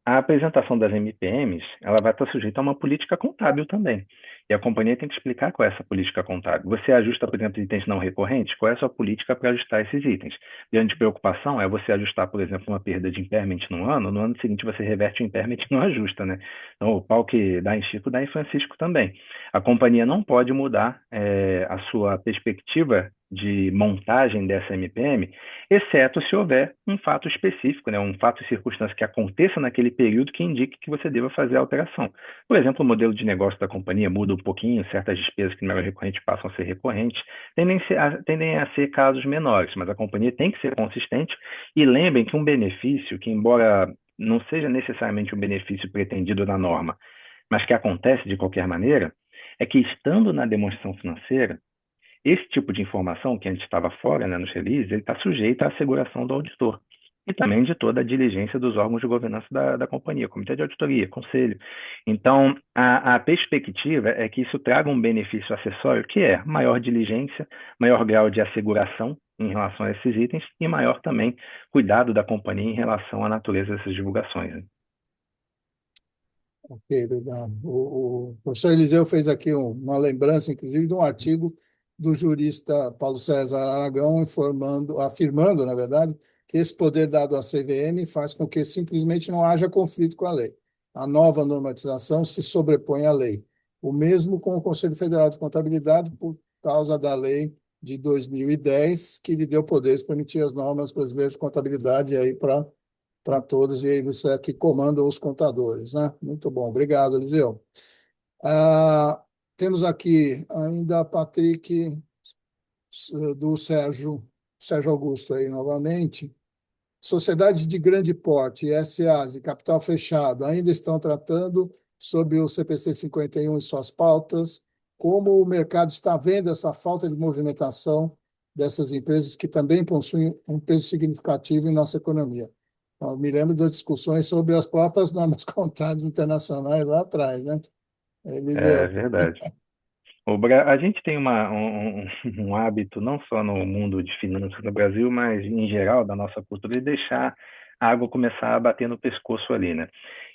a apresentação das MPMs, ela vai estar sujeita a uma política contábil também. E a companhia tem que explicar qual é essa política contábil. Você ajusta, por exemplo, itens não recorrentes, qual é a sua política para ajustar esses itens? Grande preocupação é você ajustar, por exemplo, uma perda de impairment no ano seguinte você reverte o impairment e não ajusta, né? Então, o pau que dá em Chico, dá em Francisco também. A companhia não pode mudar a sua perspectiva de montagem dessa MPM, exceto se houver um fato específico, né, um fato e circunstância que aconteça naquele período que indique que você deva fazer a alteração. Por exemplo, o modelo de negócio da companhia muda um pouquinho, certas despesas que não eram recorrentes passam a ser recorrentes, tendem a ser casos menores, mas a companhia tem que ser consistente e lembrem que um benefício, que embora não seja necessariamente um benefício pretendido na norma, mas que acontece de qualquer maneira, é que estando na demonstração financeira, esse tipo de informação que a gente estava fora, né, nos releases, ele está sujeito à asseguração do auditor e também de toda a diligência dos órgãos de governança da companhia, comitê de auditoria, conselho. Então, a perspectiva é que isso traga um benefício acessório, que é maior diligência, maior grau de asseguração em relação a esses itens e maior também cuidado da companhia em relação à natureza dessas divulgações, né? Ok, obrigado. O professor Eliseu fez aqui uma lembrança, inclusive, de um artigo do jurista Paulo César Aragão afirmando, na verdade, que esse poder dado à CVM faz com que simplesmente não haja conflito com a lei. A nova normatização se sobrepõe à lei. O mesmo com o Conselho Federal de Contabilidade, por causa da lei de 2010, que lhe deu poderes para emitir as normas brasileiras de contabilidade aí para para todos, e aí você aqui comanda os contadores, né? Muito bom, obrigado, Eliseu. Ah, temos aqui ainda Patrick, do Sérgio Augusto aí novamente. Sociedades de grande porte, SAs de capital fechado, ainda estão tratando sobre o CPC 51 e suas pautas. Como o mercado está vendo essa falta de movimentação dessas empresas que também possuem um peso significativo em nossa economia? Eu me lembro das discussões sobre as próprias normas contábeis internacionais lá atrás, né? É Eliseu. verdade. A gente tem um hábito, não só no mundo de finanças no Brasil, mas em geral da nossa cultura, de deixar a água começar a bater no pescoço ali, né?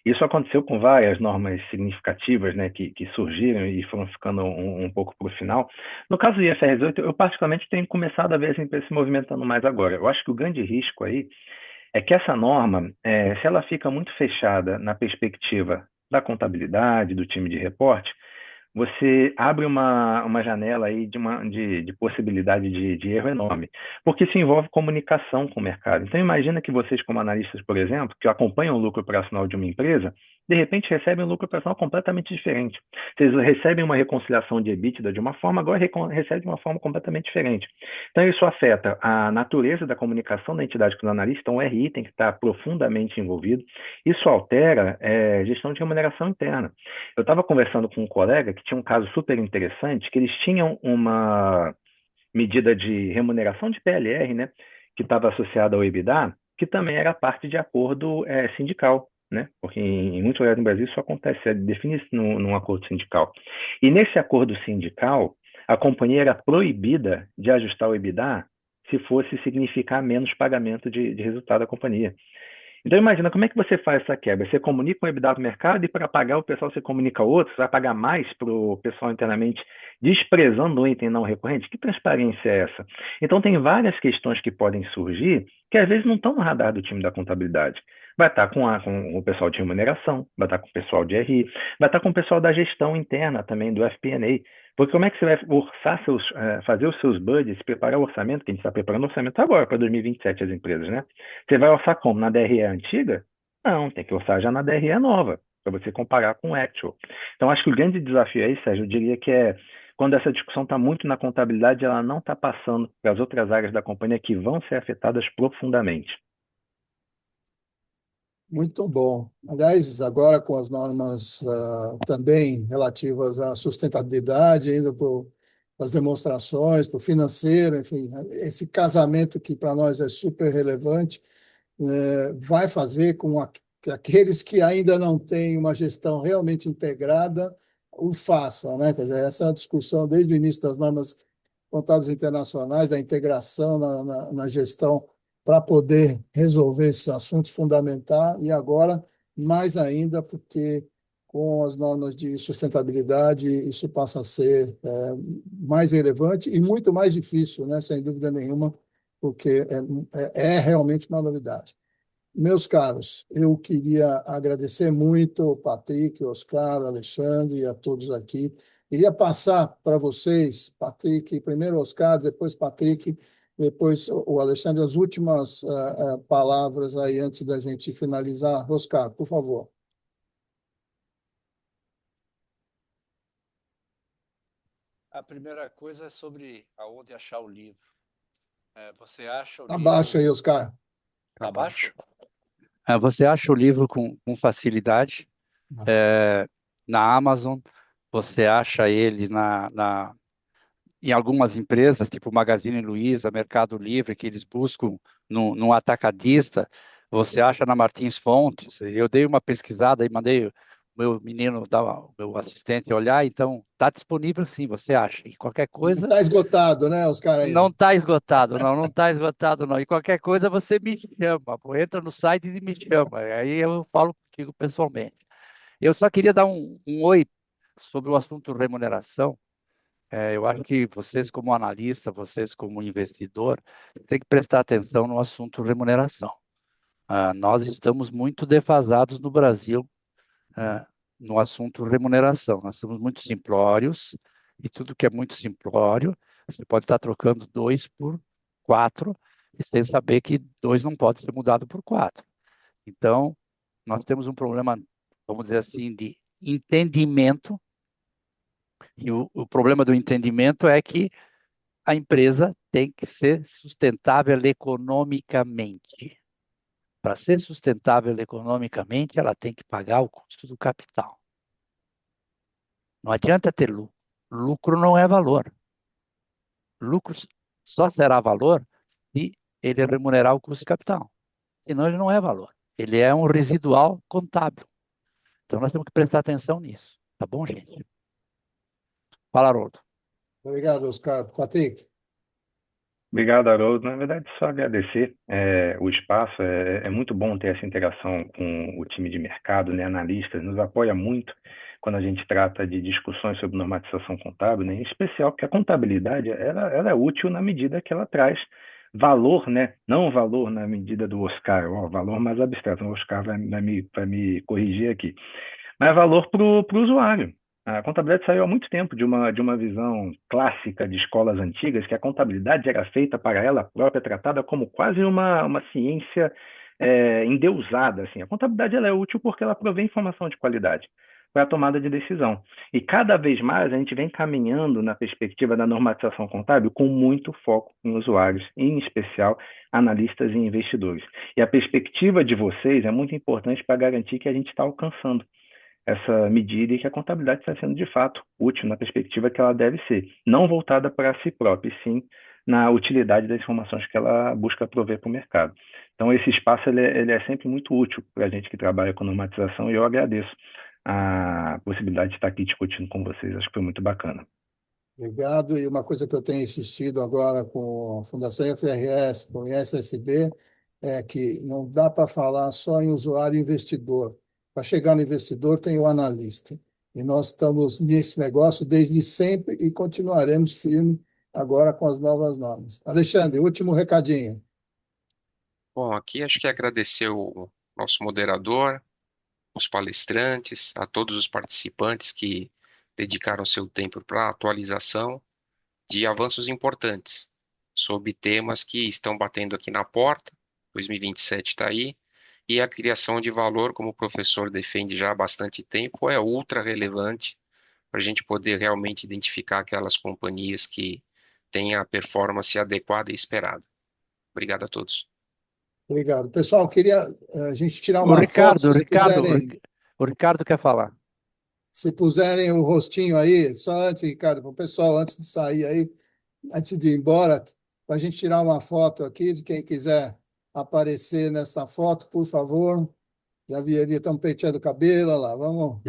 Isso aconteceu com várias normas significativas, né, que surgiram e foram ficando um pouco para o final. No caso do IFRS 8, eu particularmente tenho começado a ver as empresas se movimentando mais agora. Eu acho que o grande risco aí é que essa norma, se ela fica muito fechada na perspectiva da contabilidade, do time de reporte, você abre uma janela aí de possibilidade de erro enorme, porque isso envolve comunicação com o mercado. Então, imagina que vocês, como analistas, por exemplo, que acompanham o lucro operacional de uma empresa, de repente recebem um lucro operacional completamente diferente. Vocês recebem uma reconciliação de EBITDA de uma forma, agora recebem de uma forma completamente diferente. Então, isso afeta a natureza da comunicação da entidade com os analistas, então o RI tem que estar profundamente envolvido. Isso altera a gestão de remuneração interna. Eu estava conversando com um colega que tinha um caso super interessante, que eles tinham uma medida de remuneração de PLR, né, que estava associada ao EBITDA, que também era parte de acordo sindical, né, porque em muitos lugares no Brasil isso acontece, define-se num acordo sindical. E nesse acordo sindical, a companhia era proibida de ajustar o EBITDA se fosse significar menos pagamento de resultado da companhia. Então imagina, como é que você faz essa quebra? Você comunica um EBITDA para o mercado e para pagar o pessoal você comunica outro? Você vai pagar mais para o pessoal internamente desprezando um item não recorrente? Que transparência é essa? Então tem várias questões que podem surgir que às vezes não estão no radar do time da contabilidade. Vai estar com o pessoal de remuneração, vai estar com o pessoal de RI, vai estar com o pessoal da gestão interna também, do FP&A. Porque como é que você vai fazer os seus budgets, preparar o orçamento, que a gente está preparando o orçamento agora para 2027, as empresas, né? Você vai orçar como? Na DRE antiga? Não, tem que orçar já na DRE nova, para você comparar com o actual. Então, acho que o grande desafio aí, Sérgio, eu diria que é quando essa discussão está muito na contabilidade, ela não está passando para as outras áreas da companhia que vão ser afetadas profundamente. Muito bom. Aliás, agora com as normas também relativas à sustentabilidade, indo para as demonstrações, para o financeiro, enfim, esse casamento que para nós é super relevante, vai fazer com que aqueles que ainda não têm uma gestão realmente integrada o façam, né? Quer dizer, essa discussão desde o início das normas contábeis internacionais, da integração na gestão para poder resolver esses assuntos fundamentais, e agora mais ainda porque com as normas de sustentabilidade isso passa a ser mais relevante e muito mais difícil, né? Sem dúvida nenhuma, porque é realmente uma novidade. Meus caros, eu queria agradecer muito ao Patrick, ao Oscar, ao Alexandre e a todos aqui. Queria passar para vocês, Patrick, primeiro o Oscar, depois Patrick, depois o Alexandre, as últimas palavras aí antes da gente finalizar. Oscar, por favor. A primeira coisa é sobre aonde achar o livro. Você acha o Abaixo livro... aí, Oscar. Tá abaixo? Você acha o livro com facilidade na Amazon, você acha ele em algumas empresas, tipo Magazine Luiza, Mercado Livre, que eles buscam no atacadista, você acha na Martins Fontes. Eu dei uma pesquisada e mandei o meu menino, o meu assistente olhar, então está disponível sim, você acha. E qualquer Não coisa... está esgotado, né, Oscar, Não ainda? está esgotado, não está esgotado, não. E qualquer coisa você me chama, pô, entra no site e me chama. Aí eu falo contigo pessoalmente. Eu só queria dar um oi sobre o assunto remuneração. Eu acho que vocês, como analista, vocês, como investidor, têm que prestar atenção no assunto remuneração. Nós estamos muito defasados no Brasil no assunto remuneração. Nós somos muito simplórios, e tudo que é muito simplório, você pode estar trocando 2 por 4, e sem saber que 2 não pode ser mudado por 4. Então, nós temos um problema, vamos dizer assim, de entendimento, e o problema do entendimento é que a empresa tem que ser sustentável economicamente. Para ser sustentável economicamente, ela tem que pagar o custo do capital. Não adianta ter lucro. Lucro não é valor. Lucro só será valor se ele remunerar o custo de capital. Senão ele não é valor. Ele é um residual contábil. Então nós temos que prestar atenção nisso. Tá bom, gente? Fala, Haroldo. Obrigado, Oscar. Patrick. Obrigado, Haroldo. Na verdade, só agradecer o espaço. É muito bom ter essa interação com o time de mercado, né, analistas. Nos apoia muito quando a gente trata de discussões sobre normatização contábil, né, em especial porque a contabilidade ela é útil na medida que ela traz valor, né, não valor na medida do Oscar, ó, valor mais abstrato. O Oscar vai me corrigir aqui. Mas é valor para o usuário. A contabilidade saiu há muito tempo de uma visão clássica de escolas antigas, que a contabilidade era feita para ela própria, tratada como quase uma ciência endeusada. Assim. A contabilidade ela é útil porque ela provê informação de qualidade para a tomada de decisão. E cada vez mais a gente vem caminhando na perspectiva da normatização contábil com muito foco em usuários, em especial analistas e investidores. E a perspectiva de vocês é muito importante para garantir que a gente está alcançando essa medida e que a contabilidade está sendo de fato útil na perspectiva que ela deve ser, não voltada para si própria, e sim na utilidade das informações que ela busca prover para o mercado. Então, esse espaço ele é sempre muito útil para a gente que trabalha com normatização e eu agradeço a possibilidade de estar aqui discutindo com vocês. Acho que foi muito bacana. Obrigado. E uma coisa que eu tenho insistido agora com a Fundação IFRS, com o ISSB, é que não dá para falar só em usuário e investidor. Para chegar no investidor, tem o analista. E nós estamos nesse negócio desde sempre e continuaremos firme agora com as novas normas. Alexandre, último recadinho. Bom, aqui acho que agradecer o nosso moderador, os palestrantes, a todos os participantes que dedicaram seu tempo para a atualização de avanços importantes sobre temas que estão batendo aqui na porta. 2027 está aí. E a criação de valor, como o professor defende já há bastante tempo, é ultra relevante para a gente poder realmente identificar aquelas companhias que têm a performance adequada e esperada. Obrigado a todos. Obrigado. Pessoal, queria a gente tirar O uma foto, Ricardo, se o vocês Ricardo, puserem, o Ricardo quer falar. se puserem o rostinho aí, só antes, Ricardo, para o pessoal, antes de sair aí, antes de ir embora, para a gente tirar uma foto aqui, de quem quiser aparecer nessa foto, por favor. Já vi ali, estão penteando o cabelo, olha lá, vamos,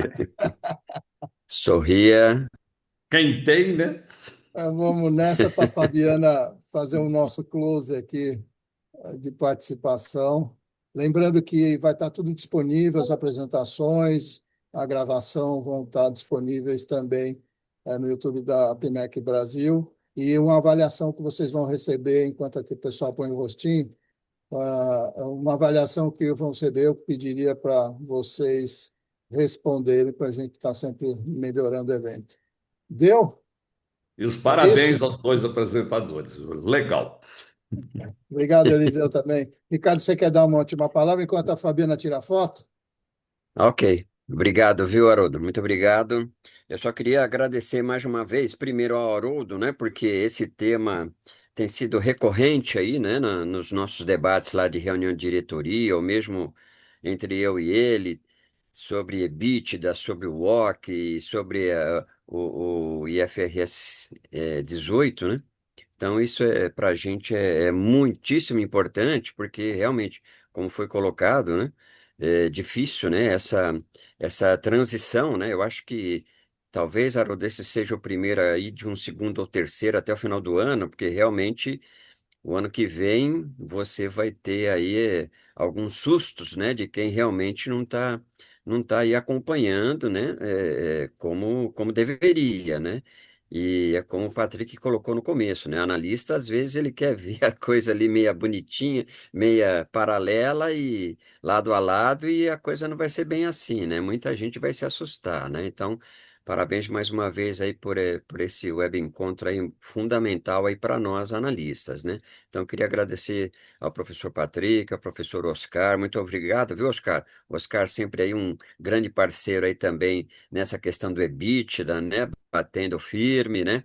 Sorria. Quem tem, né? vamos nessa para a Fabiana fazer o nosso close aqui de participação. Lembrando que vai estar tudo disponível, as apresentações, a gravação vão estar disponíveis também no YouTube da PMEC Brasil. E uma avaliação que vocês vão receber, enquanto aqui o pessoal põe o rostinho, uma avaliação que vão receber, eu pediria para vocês responderem, para a gente estar sempre melhorando o evento. Deu? E os É isso? parabéns aos dois apresentadores. Legal. Obrigado, Eliseu, também. Ricardo, você quer dar uma última palavra enquanto a Fabiana tira a foto? Ok. Obrigado, viu, Haroldo? Muito obrigado. Eu só queria agradecer mais uma vez, primeiro ao Haroldo, né? Porque esse tema tem sido recorrente aí, né? Nos nossos debates lá de reunião de diretoria, ou mesmo entre eu e ele, sobre EBITDA, sobre o WOC, sobre o IFRS 18, né? Então, isso para a gente é muitíssimo importante, porque realmente, como foi colocado, né, é difícil, né, essa transição, né? Eu acho que talvez a Rodesse seja o primeiro aí de um segundo ou terceiro até o final do ano, porque realmente o ano que vem você vai ter aí alguns sustos, né, de quem realmente não tá aí acompanhando, né, como deveria, né? E é como o Patrick colocou no começo, né? Analista, às vezes, ele quer ver a coisa ali meia bonitinha, meia paralela e lado a lado, e a coisa não vai ser bem assim, né? Muita gente vai se assustar, né? Então, Parabéns mais uma vez aí por esse web encontro aí fundamental aí para nós analistas, né? Então, queria agradecer ao professor Patrick, ao professor Oscar, muito obrigado, viu, Oscar? O Oscar sempre aí um grande parceiro aí também nessa questão do EBITDA, né? Batendo firme, né?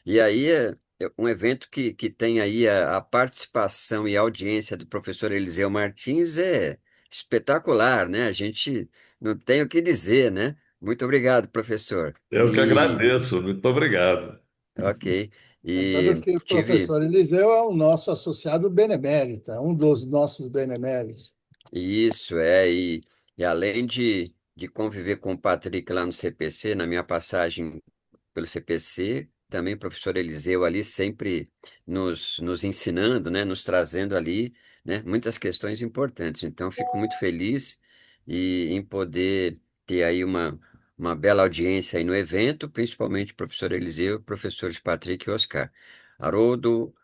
E aí é um evento que tem aí a participação e a audiência do professor Eliseu Martins é espetacular, né? A gente não tem o que dizer, né? Muito obrigado, professor. Eu que agradeço, muito obrigado. Ok. Lembrando E que o tive professor Eliseu é o nosso associado benemérito, é um dos nossos beneméritos. isso, e além de conviver com o Patrick lá no CPC, na minha passagem pelo CPC, também o professor Eliseu ali sempre nos ensinando, né, nos trazendo ali, né, muitas questões importantes. Então, fico muito feliz em poder ter aí uma bela audiência aí no evento, principalmente o professor Eliseu, professores Patrick e Oscar. Haroldo,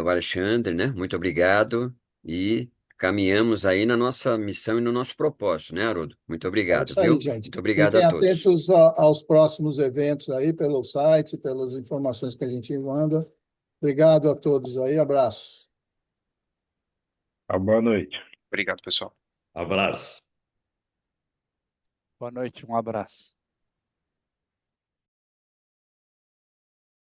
o Alexandre, né, muito obrigado e caminhamos aí na nossa missão e no nosso propósito, né, Haroldo? Muito É obrigado, isso aí, viu? gente. Muito obrigado a Fiquem todos. atentos aos próximos eventos aí pelo site, pelas informações que a gente manda. Obrigado a todos aí, abraço. Boa noite. Obrigado, pessoal. Abraço. Boa noite, um abraço.